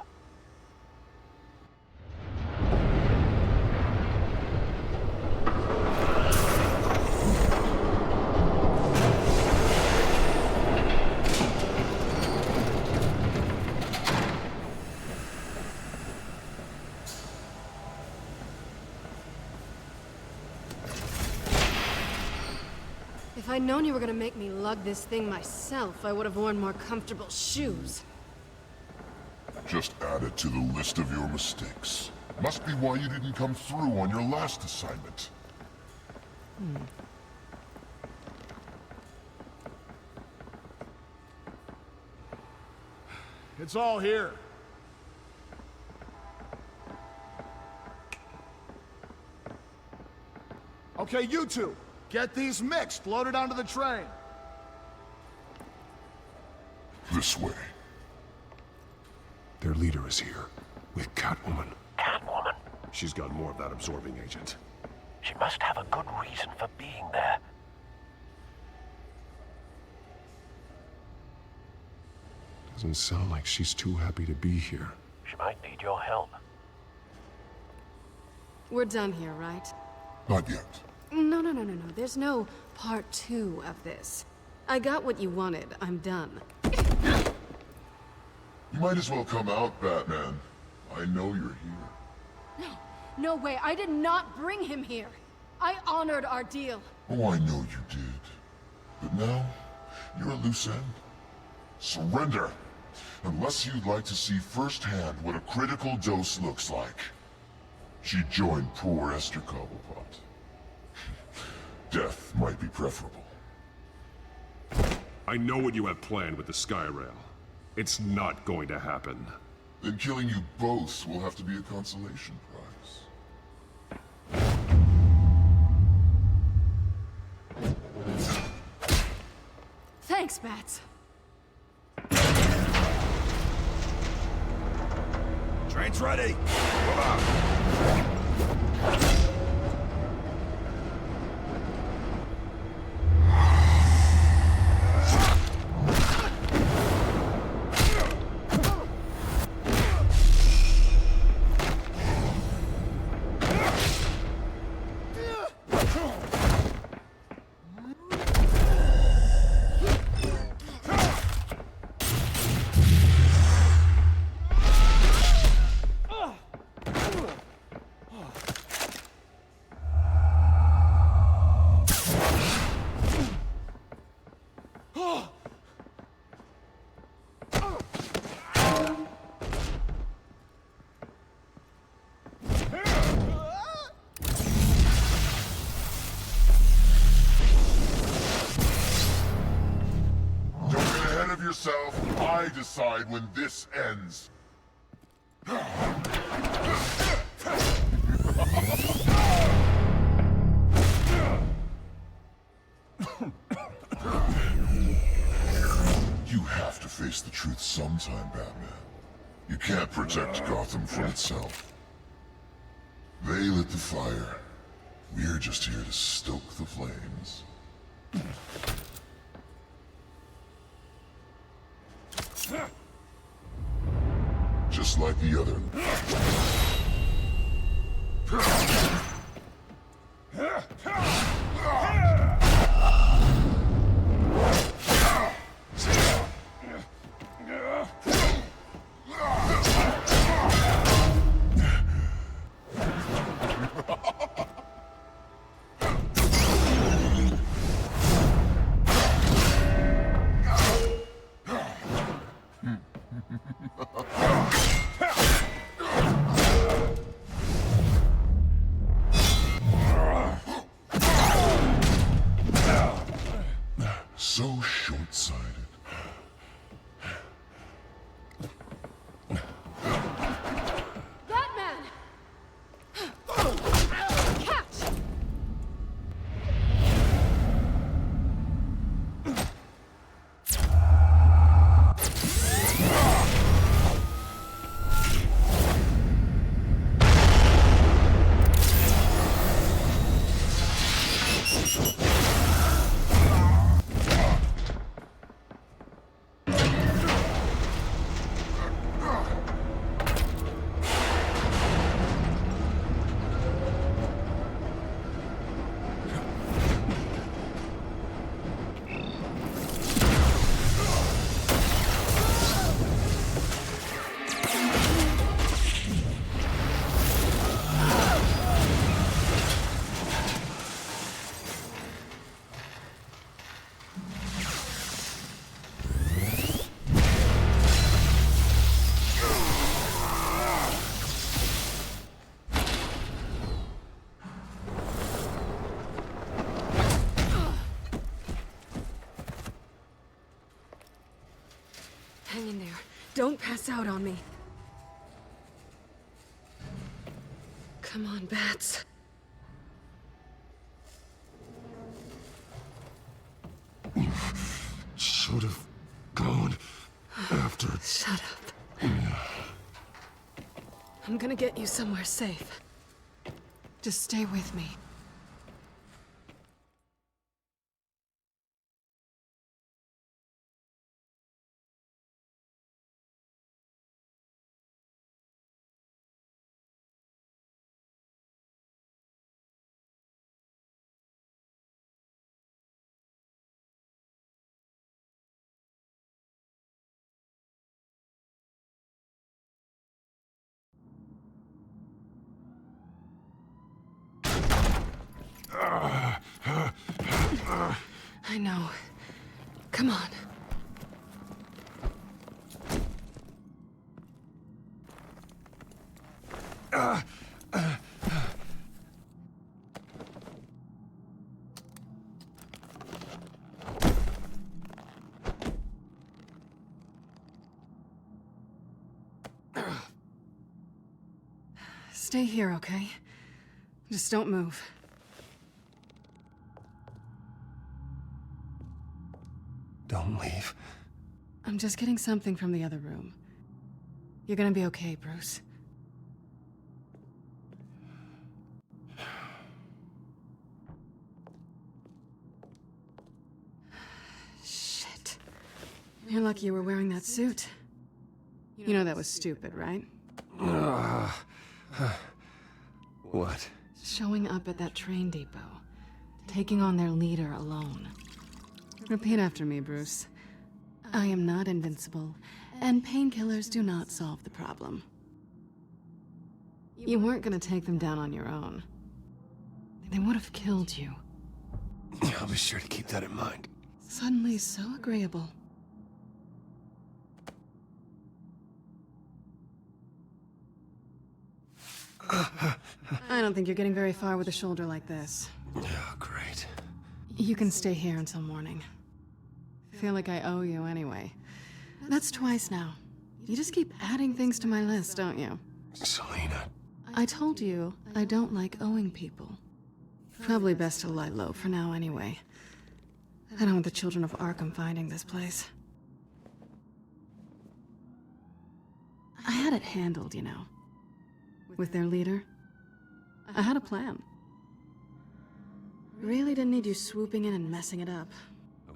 If I'd known you were gonna make me lug this thing myself, I would have worn more comfortable shoes. Just add it to the list of your mistakes. Must be why you didn't come through on your last assignment. It's all here. Okay, you two, get these mixed, loaded onto the train. This way. Their leader is here, with Catwoman. Catwoman? She's got more of that absorbing agent. She must have a good reason for being there. Doesn't sound like she's too happy to be here. She might need your help. We're done here, right? Not yet. No. There's no part 2 of this. I got what you wanted. I'm done. You might as well come out, Batman. I know you're here. No, no way. I did not bring him here. I honored our deal. Oh, I know you did. But now, you're a loose end. Surrender! Unless you'd like to see firsthand what a critical dose looks like. She joined poor Esther Cobblepot. Death might be preferable. I know what you have planned with the Skyrail. It's not going to happen. Then killing you both will have to be a consolation prize. Thanks, Bats. Train's ready! Come on! Yourself, I decide when this ends. You have to face the truth sometime, Batman. You can't protect Gotham from itself. They lit the fire. We're just here to stoke the flames. Just like the other. So short-sighted. Batman! Catch! Hang in there. Don't pass out on me. Come on, Bats. Should have gone after. Shut up. I'm gonna get you somewhere safe. Just stay with me. I know. Come on. Stay here, okay? Just don't move. Don't leave. I'm just getting something from the other room. You're gonna be okay, Bruce. Shit. You're lucky you were wearing that suit. You know that was stupid, right? What? Showing up at that train depot. Taking on their leader alone. Repeat after me, Bruce. I am not invincible, and painkillers do not solve the problem. You weren't gonna take them down on your own. They would have killed you. I'll be sure to keep that in mind. Suddenly so agreeable. I don't think you're getting very far with a shoulder like this. Oh, great. You can stay here until morning. Feel like I owe you anyway. That's twice now. You just keep adding things to my list, don't you? Selina. I told you I don't like owing people. Probably best to lie low for now anyway. I don't want the children of Arkham finding this place. I had it handled, you know. With their leader. I had a plan. Really didn't need you swooping in and messing it up.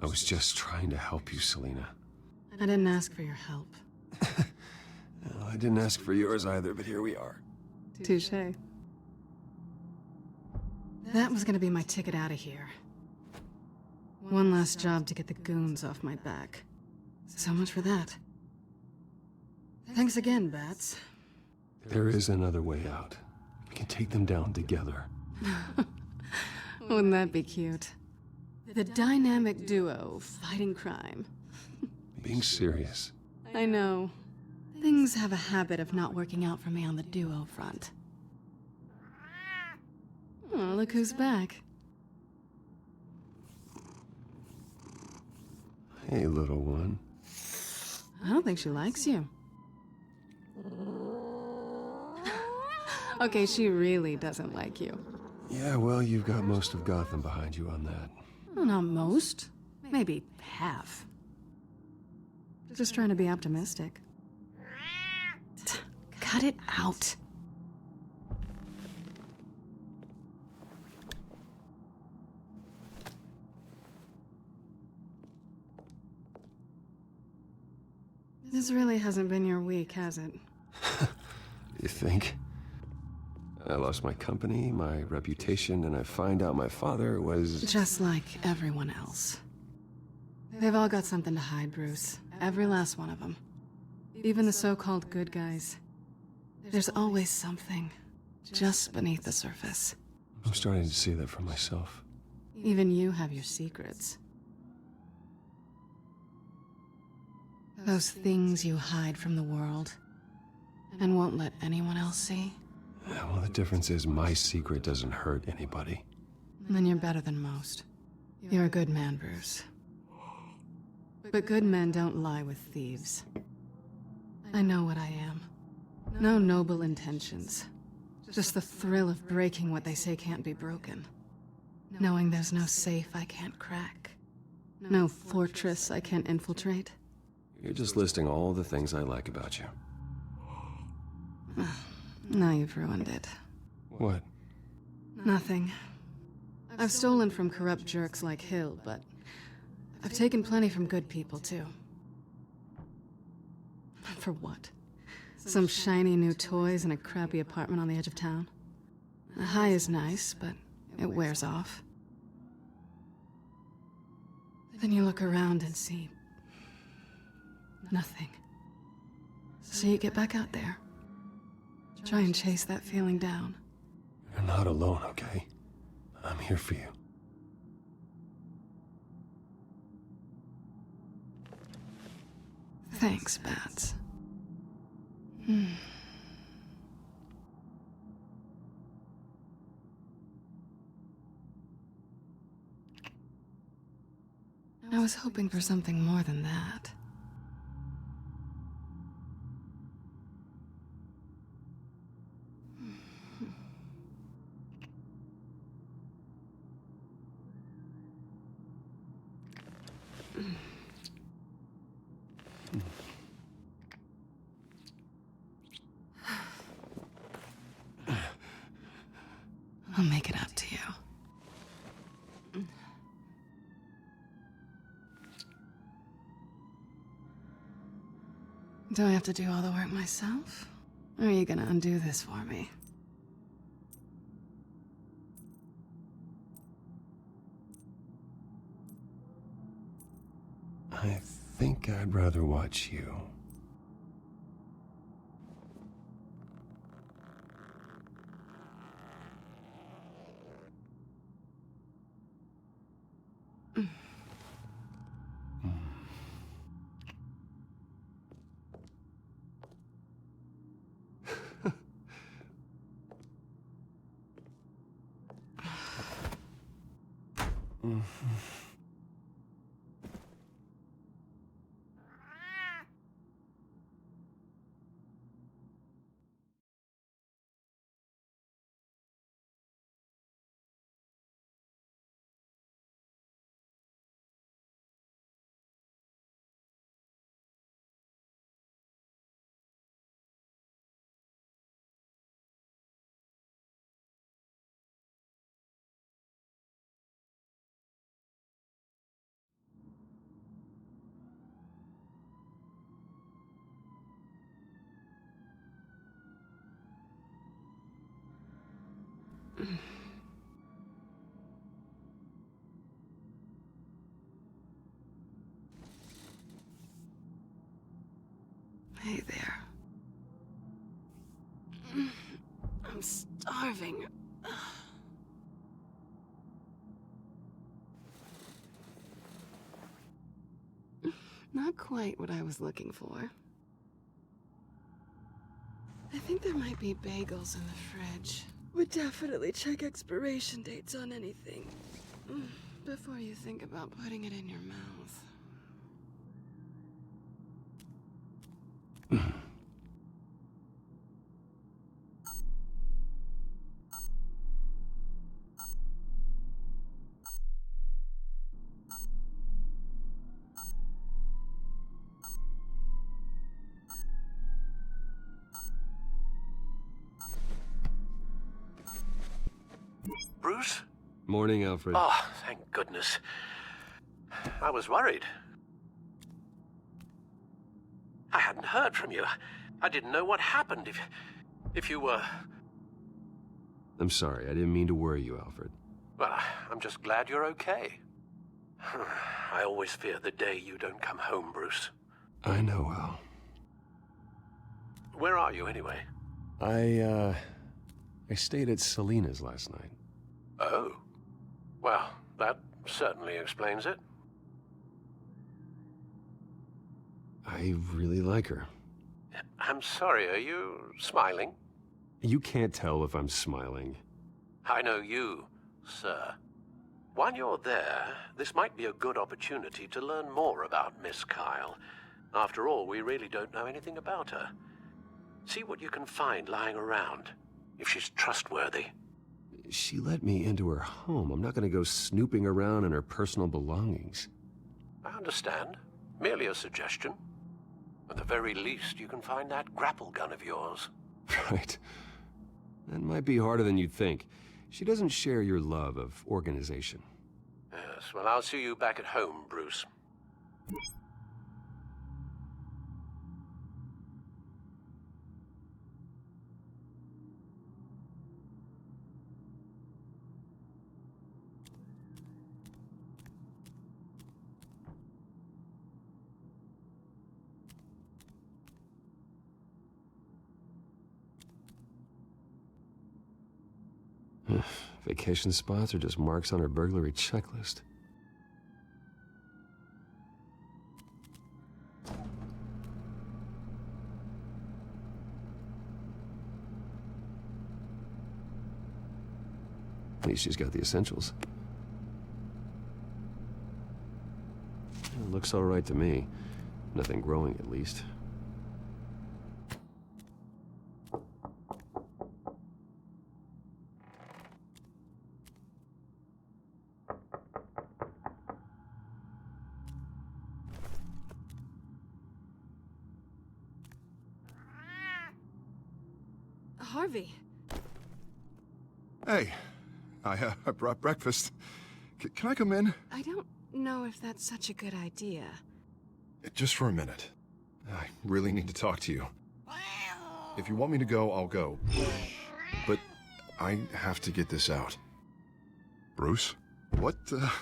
I was just trying to help you, Selina. I didn't ask for your help. Well, I didn't ask for yours either, but here we are. Touché. That was gonna be my ticket out of here. One last job to get the goons off my back. So much for that. Thanks again, Bats. There is another way out. We can take them down together. Wouldn't that be cute? The dynamic duo fighting crime. Being serious. I know. Things have a habit of not working out for me on the duo front. Oh, look who's back. Hey, little one. I don't think she likes you. Okay, she really doesn't like you. Yeah, well, you've got most of Gotham behind you on that. Well, not most. Maybe half. Just trying to be optimistic. Cut it out. This really hasn't been your week, has it? You think? I lost my company, my reputation, and I find out my father was... Just like everyone else. They've all got something to hide, Bruce. Every last one of them. Even the so-called good guys. There's always something just beneath the surface. I'm starting to see that for myself. Even you have your secrets. Those things you hide from the world and won't let anyone else see. Yeah, well, the difference is my secret doesn't hurt anybody. Then you're better than most. You're a good man, Bruce. But good men don't lie with thieves. I know what I am. No noble intentions. Just the thrill of breaking what they say can't be broken. Knowing there's no safe I can't crack. No fortress I can't infiltrate. You're just listing all the things I like about you. Now you've ruined it. What? Nothing. I've stolen from corrupt jerks like Hill, but I've taken plenty from good people, too. For what? Some shiny new toys and a crappy apartment on the edge of town? The high is nice, but it wears off. Then you look around and see nothing. So you get back out there. Try and chase that feeling down. You're not alone, okay? I'm here for you. Thanks, Bats. I was hoping for something more than that. I'll make it up to you. Do I have to do all the work myself? Or are you gonna undo this for me? I think I'd rather watch you. Hey there. I'm starving. Not quite what I was looking for. I think there might be bagels in the fridge. Would definitely check expiration dates on anything before you think about putting it in your mouth. Bruce? Morning, Alfred. Oh, thank goodness. I was worried. I hadn't heard from you. I didn't know what happened if you were... I'm sorry, I didn't mean to worry you, Alfred. Well, I'm just glad you're okay. I always fear the day you don't come home, Bruce. I know, Al. Where are you, anyway? I stayed at Selena's last night. Oh. Well, that certainly explains it. I really like her. I'm sorry, are you smiling? You can't tell if I'm smiling. I know you, sir. While you're there, this might be a good opportunity to learn more about Miss Kyle. After all, we really don't know anything about her. See what you can find lying around, if she's trustworthy. She let me into her home. I'm not going to go snooping around in her personal belongings. I understand. Merely a suggestion. At the very least, you can find that grapple gun of yours. Right. That might be harder than you'd think. She doesn't share your love of organization. Yes, well, I'll see you back at home, Bruce. Vacation spots are just marks on her burglary checklist. At least she's got the essentials. It looks all right to me. Nothing growing, at least. Harvey. Hey, I brought breakfast. Can I come in? I don't know if that's such a good idea. Just for a minute. I really need to talk to you. If you want me to go, I'll go. But I have to get this out. Bruce? What,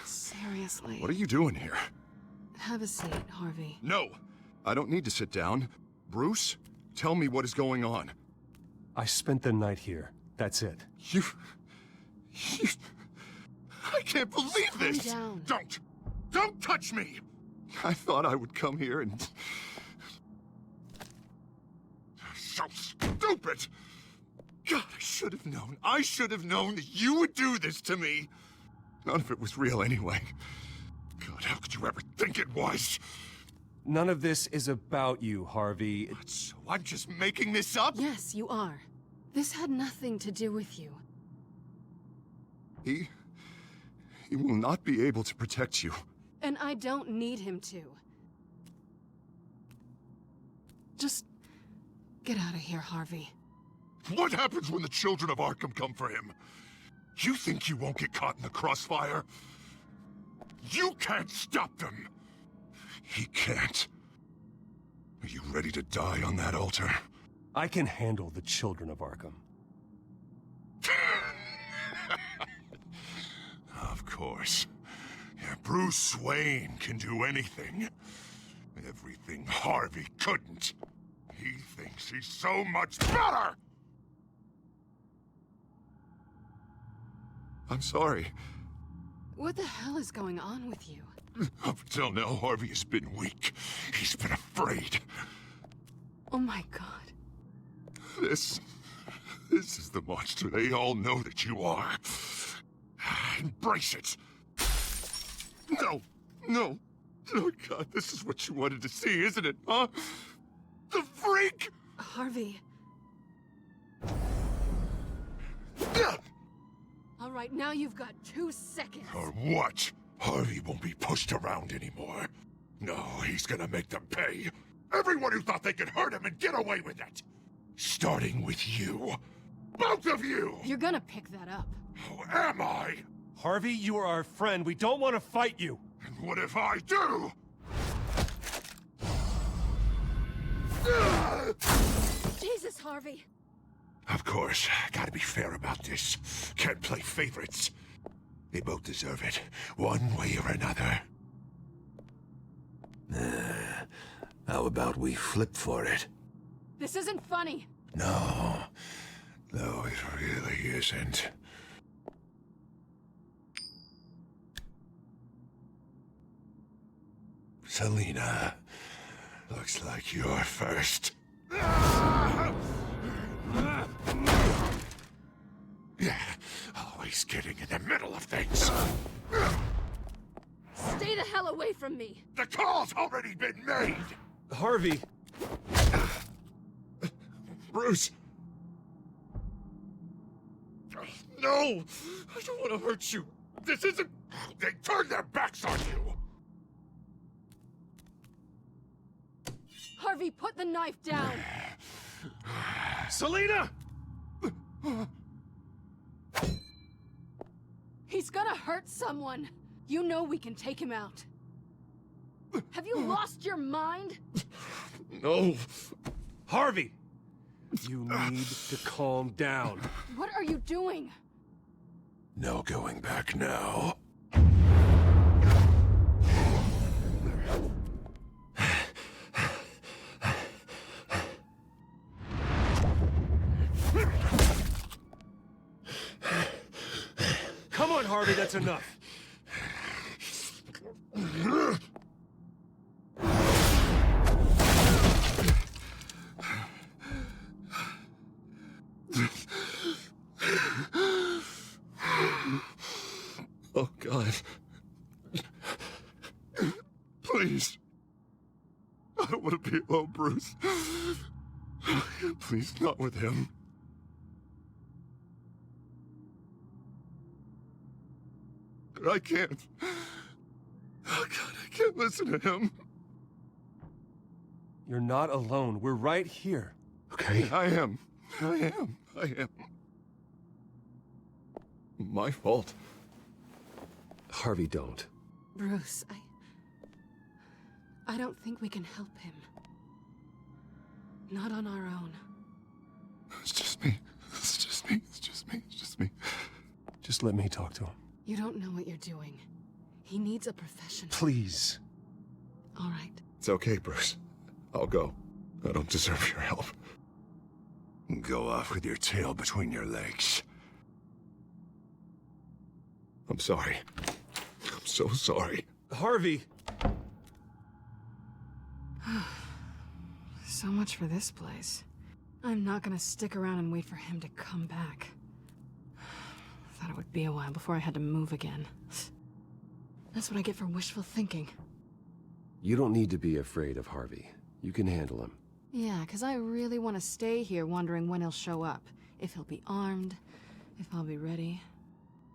Seriously. What are you doing here? Have a seat, Harvey. No! I don't need to sit down. Bruce, tell me what is going on. I spent the night here. That's it. You... I can't believe this! Calm down. Don't touch me! I thought I would come here and... So stupid! God, I should have known. I should have known that you would do this to me. None of it was real anyway. God, how could you ever think it was? None of this is about you, Harvey. So I'm just making this up? Yes, you are. This had nothing to do with you. He will not be able to protect you. And I don't need him to. Just get out of here, Harvey. What happens when the children of Arkham come for him? You think you won't get caught in the crossfire? You can't stop them! He can't. Are you ready to die on that altar? I can handle the children of Arkham. Of course. Yeah, Bruce Wayne can do anything. Everything Harvey couldn't. He thinks he's so much better! I'm sorry. What the hell is going on with you? Up until now, Harvey has been weak. He's been afraid. Oh my God. This is the monster they all know that you are. Embrace it. No. Oh God, this is what you wanted to see, isn't it, huh? The freak! Harvey. All right, now you've got 2 seconds. Or what? Harvey won't be pushed around anymore. No, he's gonna make them pay. Everyone who thought they could hurt him and get away with it. Starting with you. Both of you! You're gonna pick that up. Who am I? Harvey, you are our friend. We don't want to fight you. And what if I do? Jesus, Harvey. Of course, gotta be fair about this. Can't play favorites. They both deserve it, one way or another. How about we flip for it? This isn't funny. No, it really isn't. Selina, looks like you're first. Yeah, always getting in the middle of things. Stay the hell away from me. The call's already been made! Harvey! Bruce! No! I don't want to hurt you. This isn't... They turned their backs on you! Harvey, put the knife down. Selina! He's gonna hurt someone. You know we can take him out. Have you lost your mind? No. Harvey! You need to calm down. What are you doing? No going back now. Come on, Harvey, that's enough. God. Please. I don't want to be alone, Bruce. Please, not with him. I can't. Oh, God, I can't listen to him. You're not alone. We're right here. Okay. I am. My fault. Harvey, don't. Bruce, I don't think we can help him. Not on our own. It's just me. Just let me talk to him. You don't know what you're doing. He needs a professional. Please. All right. It's okay, Bruce. I'll go. I don't deserve your help. Go off with your tail between your legs. I'm sorry. I'm so sorry. Harvey! So much for this place. I'm not gonna stick around and wait for him to come back. Thought it would be a while before I had to move again. That's what I get for wishful thinking. You don't need to be afraid of Harvey. You can handle him. Yeah, 'cause I really want to stay here wondering when he'll show up. If he'll be armed, if I'll be ready.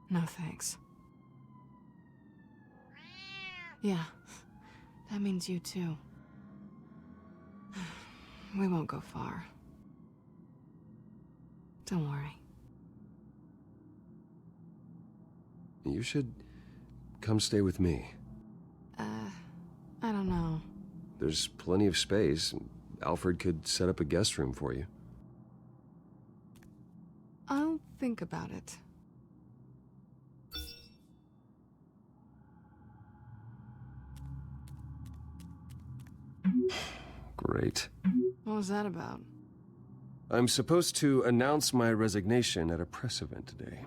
No thanks. Yeah, that means you too. We won't go far. Don't worry. You should come stay with me. I don't know. There's plenty of space. Alfred could set up a guest room for you. I'll think about it. Great. What was that about? I'm supposed to announce my resignation at a press event today.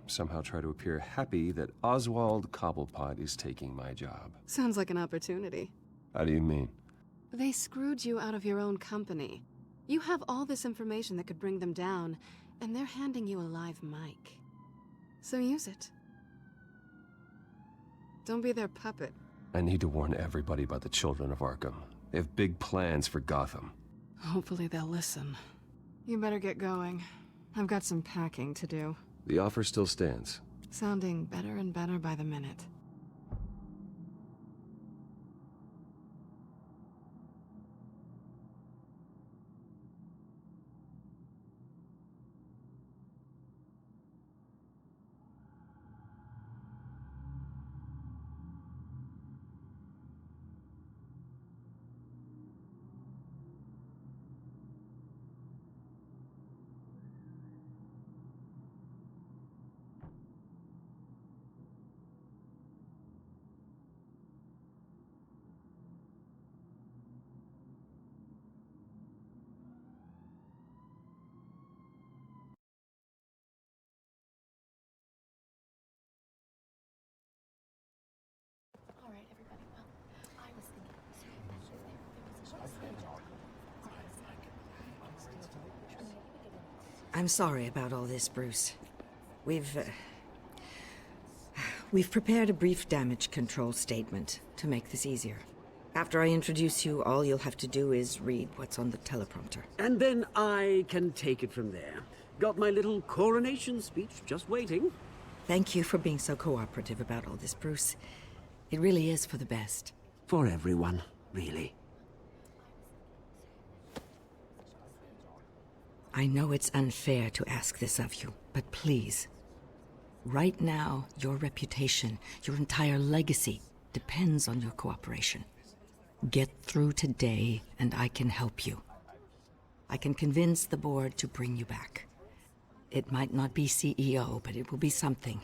Somehow try to appear happy that Oswald Cobblepot is taking my job. Sounds like an opportunity. How do you mean? They screwed you out of your own company. You have all this information that could bring them down, and they're handing you a live mic. So use it. Don't be their puppet. I need to warn everybody about the children of Arkham. They have big plans for Gotham. Hopefully they'll listen. You better get going. I've got some packing to do. The offer still stands. Sounding better and better by the minute. I'm sorry about all this, Bruce. We've prepared a brief damage control statement to make this easier. After I introduce you, all you'll have to do is read what's on the teleprompter. And then I can take it from there. Got my little coronation speech just waiting. Thank you for being so cooperative about all this, Bruce. It really is for the best. For everyone, really. I know it's unfair to ask this of you, but please. Right now, your reputation, your entire legacy, depends on your cooperation. Get through today, and I can help you. I can convince the board to bring you back. It might not be CEO, but it will be something.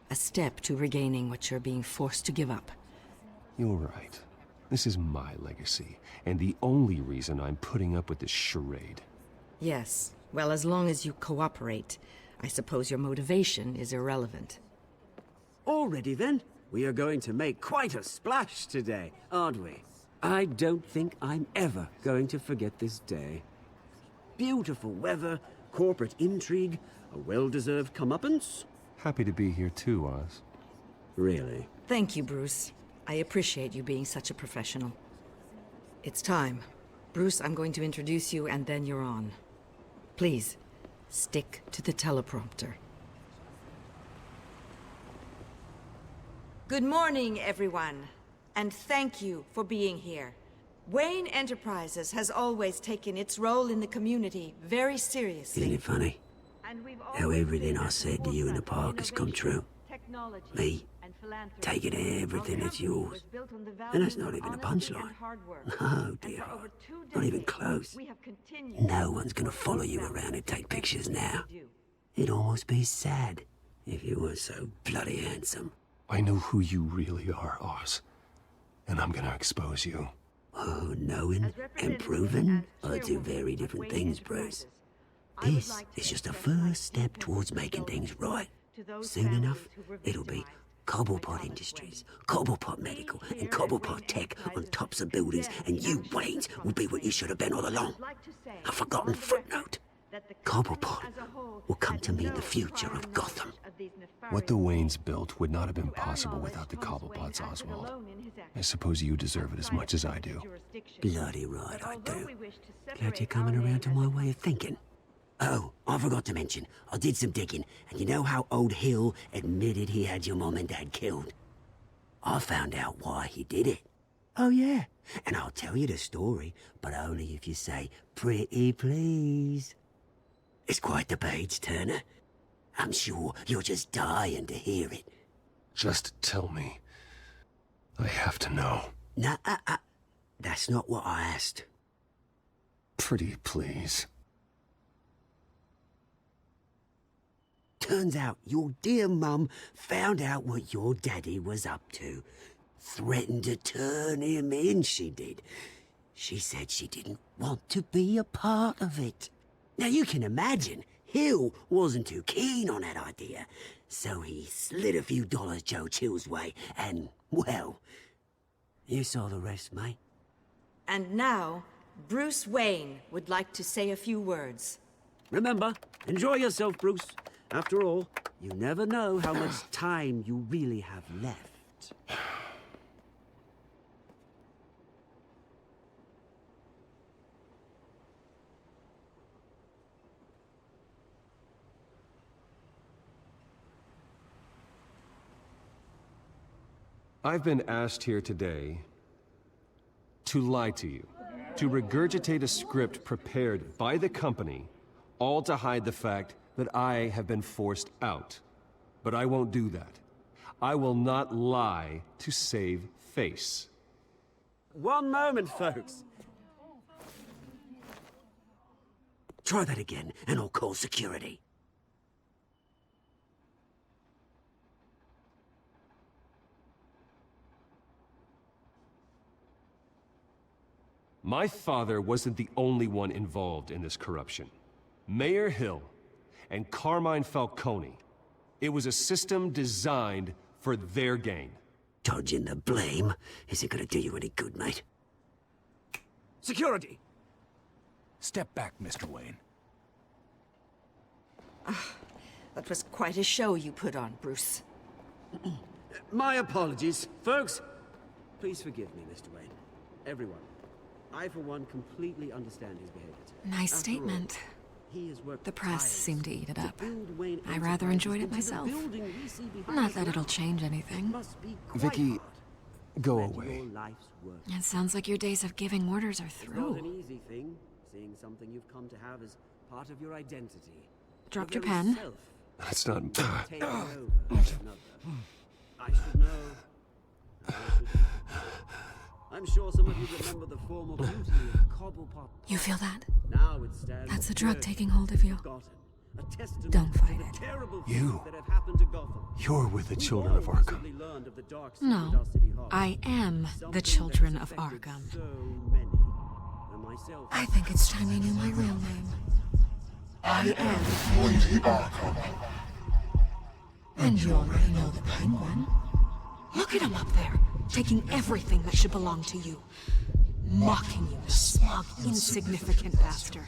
A step to regaining what you're being forced to give up. You're right. This is my legacy, and the only reason I'm putting up with this charade. Yes. Well, as long as you cooperate, I suppose your motivation is irrelevant. Already then, we are going to make quite a splash today, aren't we? I don't think I'm ever going to forget this day. Beautiful weather, corporate intrigue, a well-deserved comeuppance. Happy to be here too, Oz. Really? Thank you, Bruce. I appreciate you being such a professional. It's time. Bruce, I'm going to introduce you and then you're on. Please, stick to the teleprompter. Good morning, everyone, and thank you for being here. Wayne Enterprises has always taken its role in the community very seriously. Isn't it funny? How everything I said to you in the park has come true. Me, taking everything that's yours. And that's not even a punchline. No, dear heart. Not even close. No one's gonna follow you around and take pictures now. It'd almost be sad if you weren't so bloody handsome. I know who you really are, Oz. And I'm gonna expose you. Oh, knowing and proving are two very different things, Bruce. This is just a first step towards making things right. Soon enough, it'll be Cobblepot Industries, Cobblepot Medical, and Cobblepot Tech on tops of buildings, and you, Waynes, will be what you should have been all along. A forgotten footnote. Cobblepot will come to mean the future of Gotham. What the Waynes built would not have been possible without the Cobblepots, Oswald. I suppose you deserve it as much as I do. Bloody right I do. Glad you're coming around to my way of thinking. Oh, I forgot to mention, I did some digging, and you know how old Hill admitted he had your mom and dad killed? I found out why he did it. Oh yeah, and I'll tell you the story, but only if you say, pretty please. It's quite the page turner. I'm sure you're just dying to hear it. Just tell me. I have to know. Nah, that's not what I asked. Pretty please. Turns out your dear mum found out what your daddy was up to. Threatened to turn him in, she did. She said she didn't want to be a part of it. Now you can imagine, Hill wasn't too keen on that idea. So he slid a few dollars Joe Chill's way, and, well, you saw the rest, mate. And now, Bruce Wayne would like to say a few words. Remember, enjoy yourself, Bruce. After all, you never know how much time you really have left. I've been asked here today to lie to you, to regurgitate a script prepared by the company, all to hide the fact that I have been forced out. But I won't do that. I will not lie to save face. One moment, folks. Try that again, and I'll call security. My father wasn't the only one involved in this corruption. Mayor Hill and Carmine Falcone. It was a system designed for their gain. Dodging the blame isn't gonna do you any good, mate. Security! Step back, Mr. Wayne. That was quite a show you put on, Bruce. My apologies. Folks, please forgive me, Mr. Wayne. Everyone. I, for one, completely understand his behavior today. Nice statement. The press seemed to eat it up. I rather enjoyed it myself. Not that it'll change anything. Vicky, go away. It sounds like your days of giving orders are It's not through. an easy thing, seeing something you've come to have as part of your identity. Dropped your very pen? self That's not... taking over another. I should know. I should. I'm sure some of you remember the formal beauty of Cobblepot. You feel that? Now it stands That's the absurd, drug taking hold of you. forgotten, a testament Don't fight to the it. terrible You. things that have happened to Gotham. You're with the We've children all of Arkham. recently learned of the dark secret No, of City Hall. I am the Something children that has of affected Arkham. So many. And myself. I think it's time you knew my real name. I am Lady Arkham. And you already know the Penguin. Look at him up there, taking everything that should belong to you. Mocking you, the smug, insignificant bastard.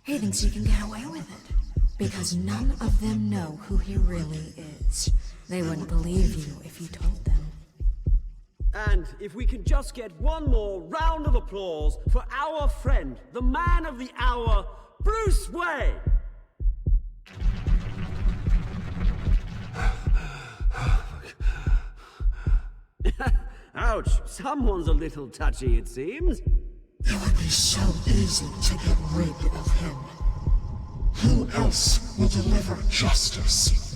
He thinks he can get away with it, because none of them know who he really is. They wouldn't believe you if you told them. And if we can just get one more round of applause for our friend, the man of the hour, Bruce Wayne! Ouch, someone's a little touchy, it seems. It would be so easy to get rid of him. Who else will deliver justice?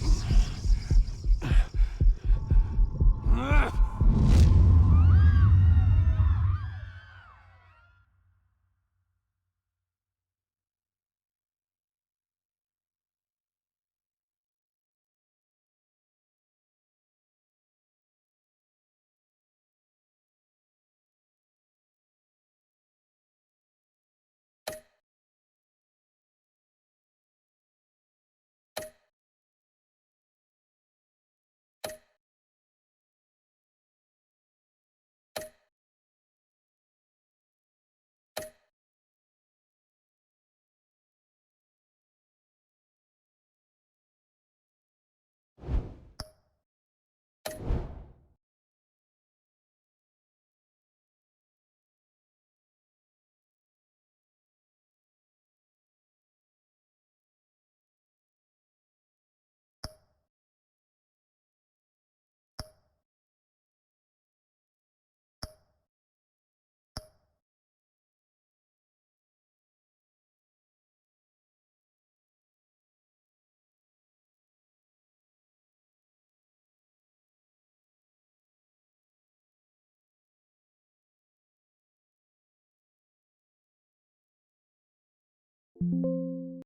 Thank you.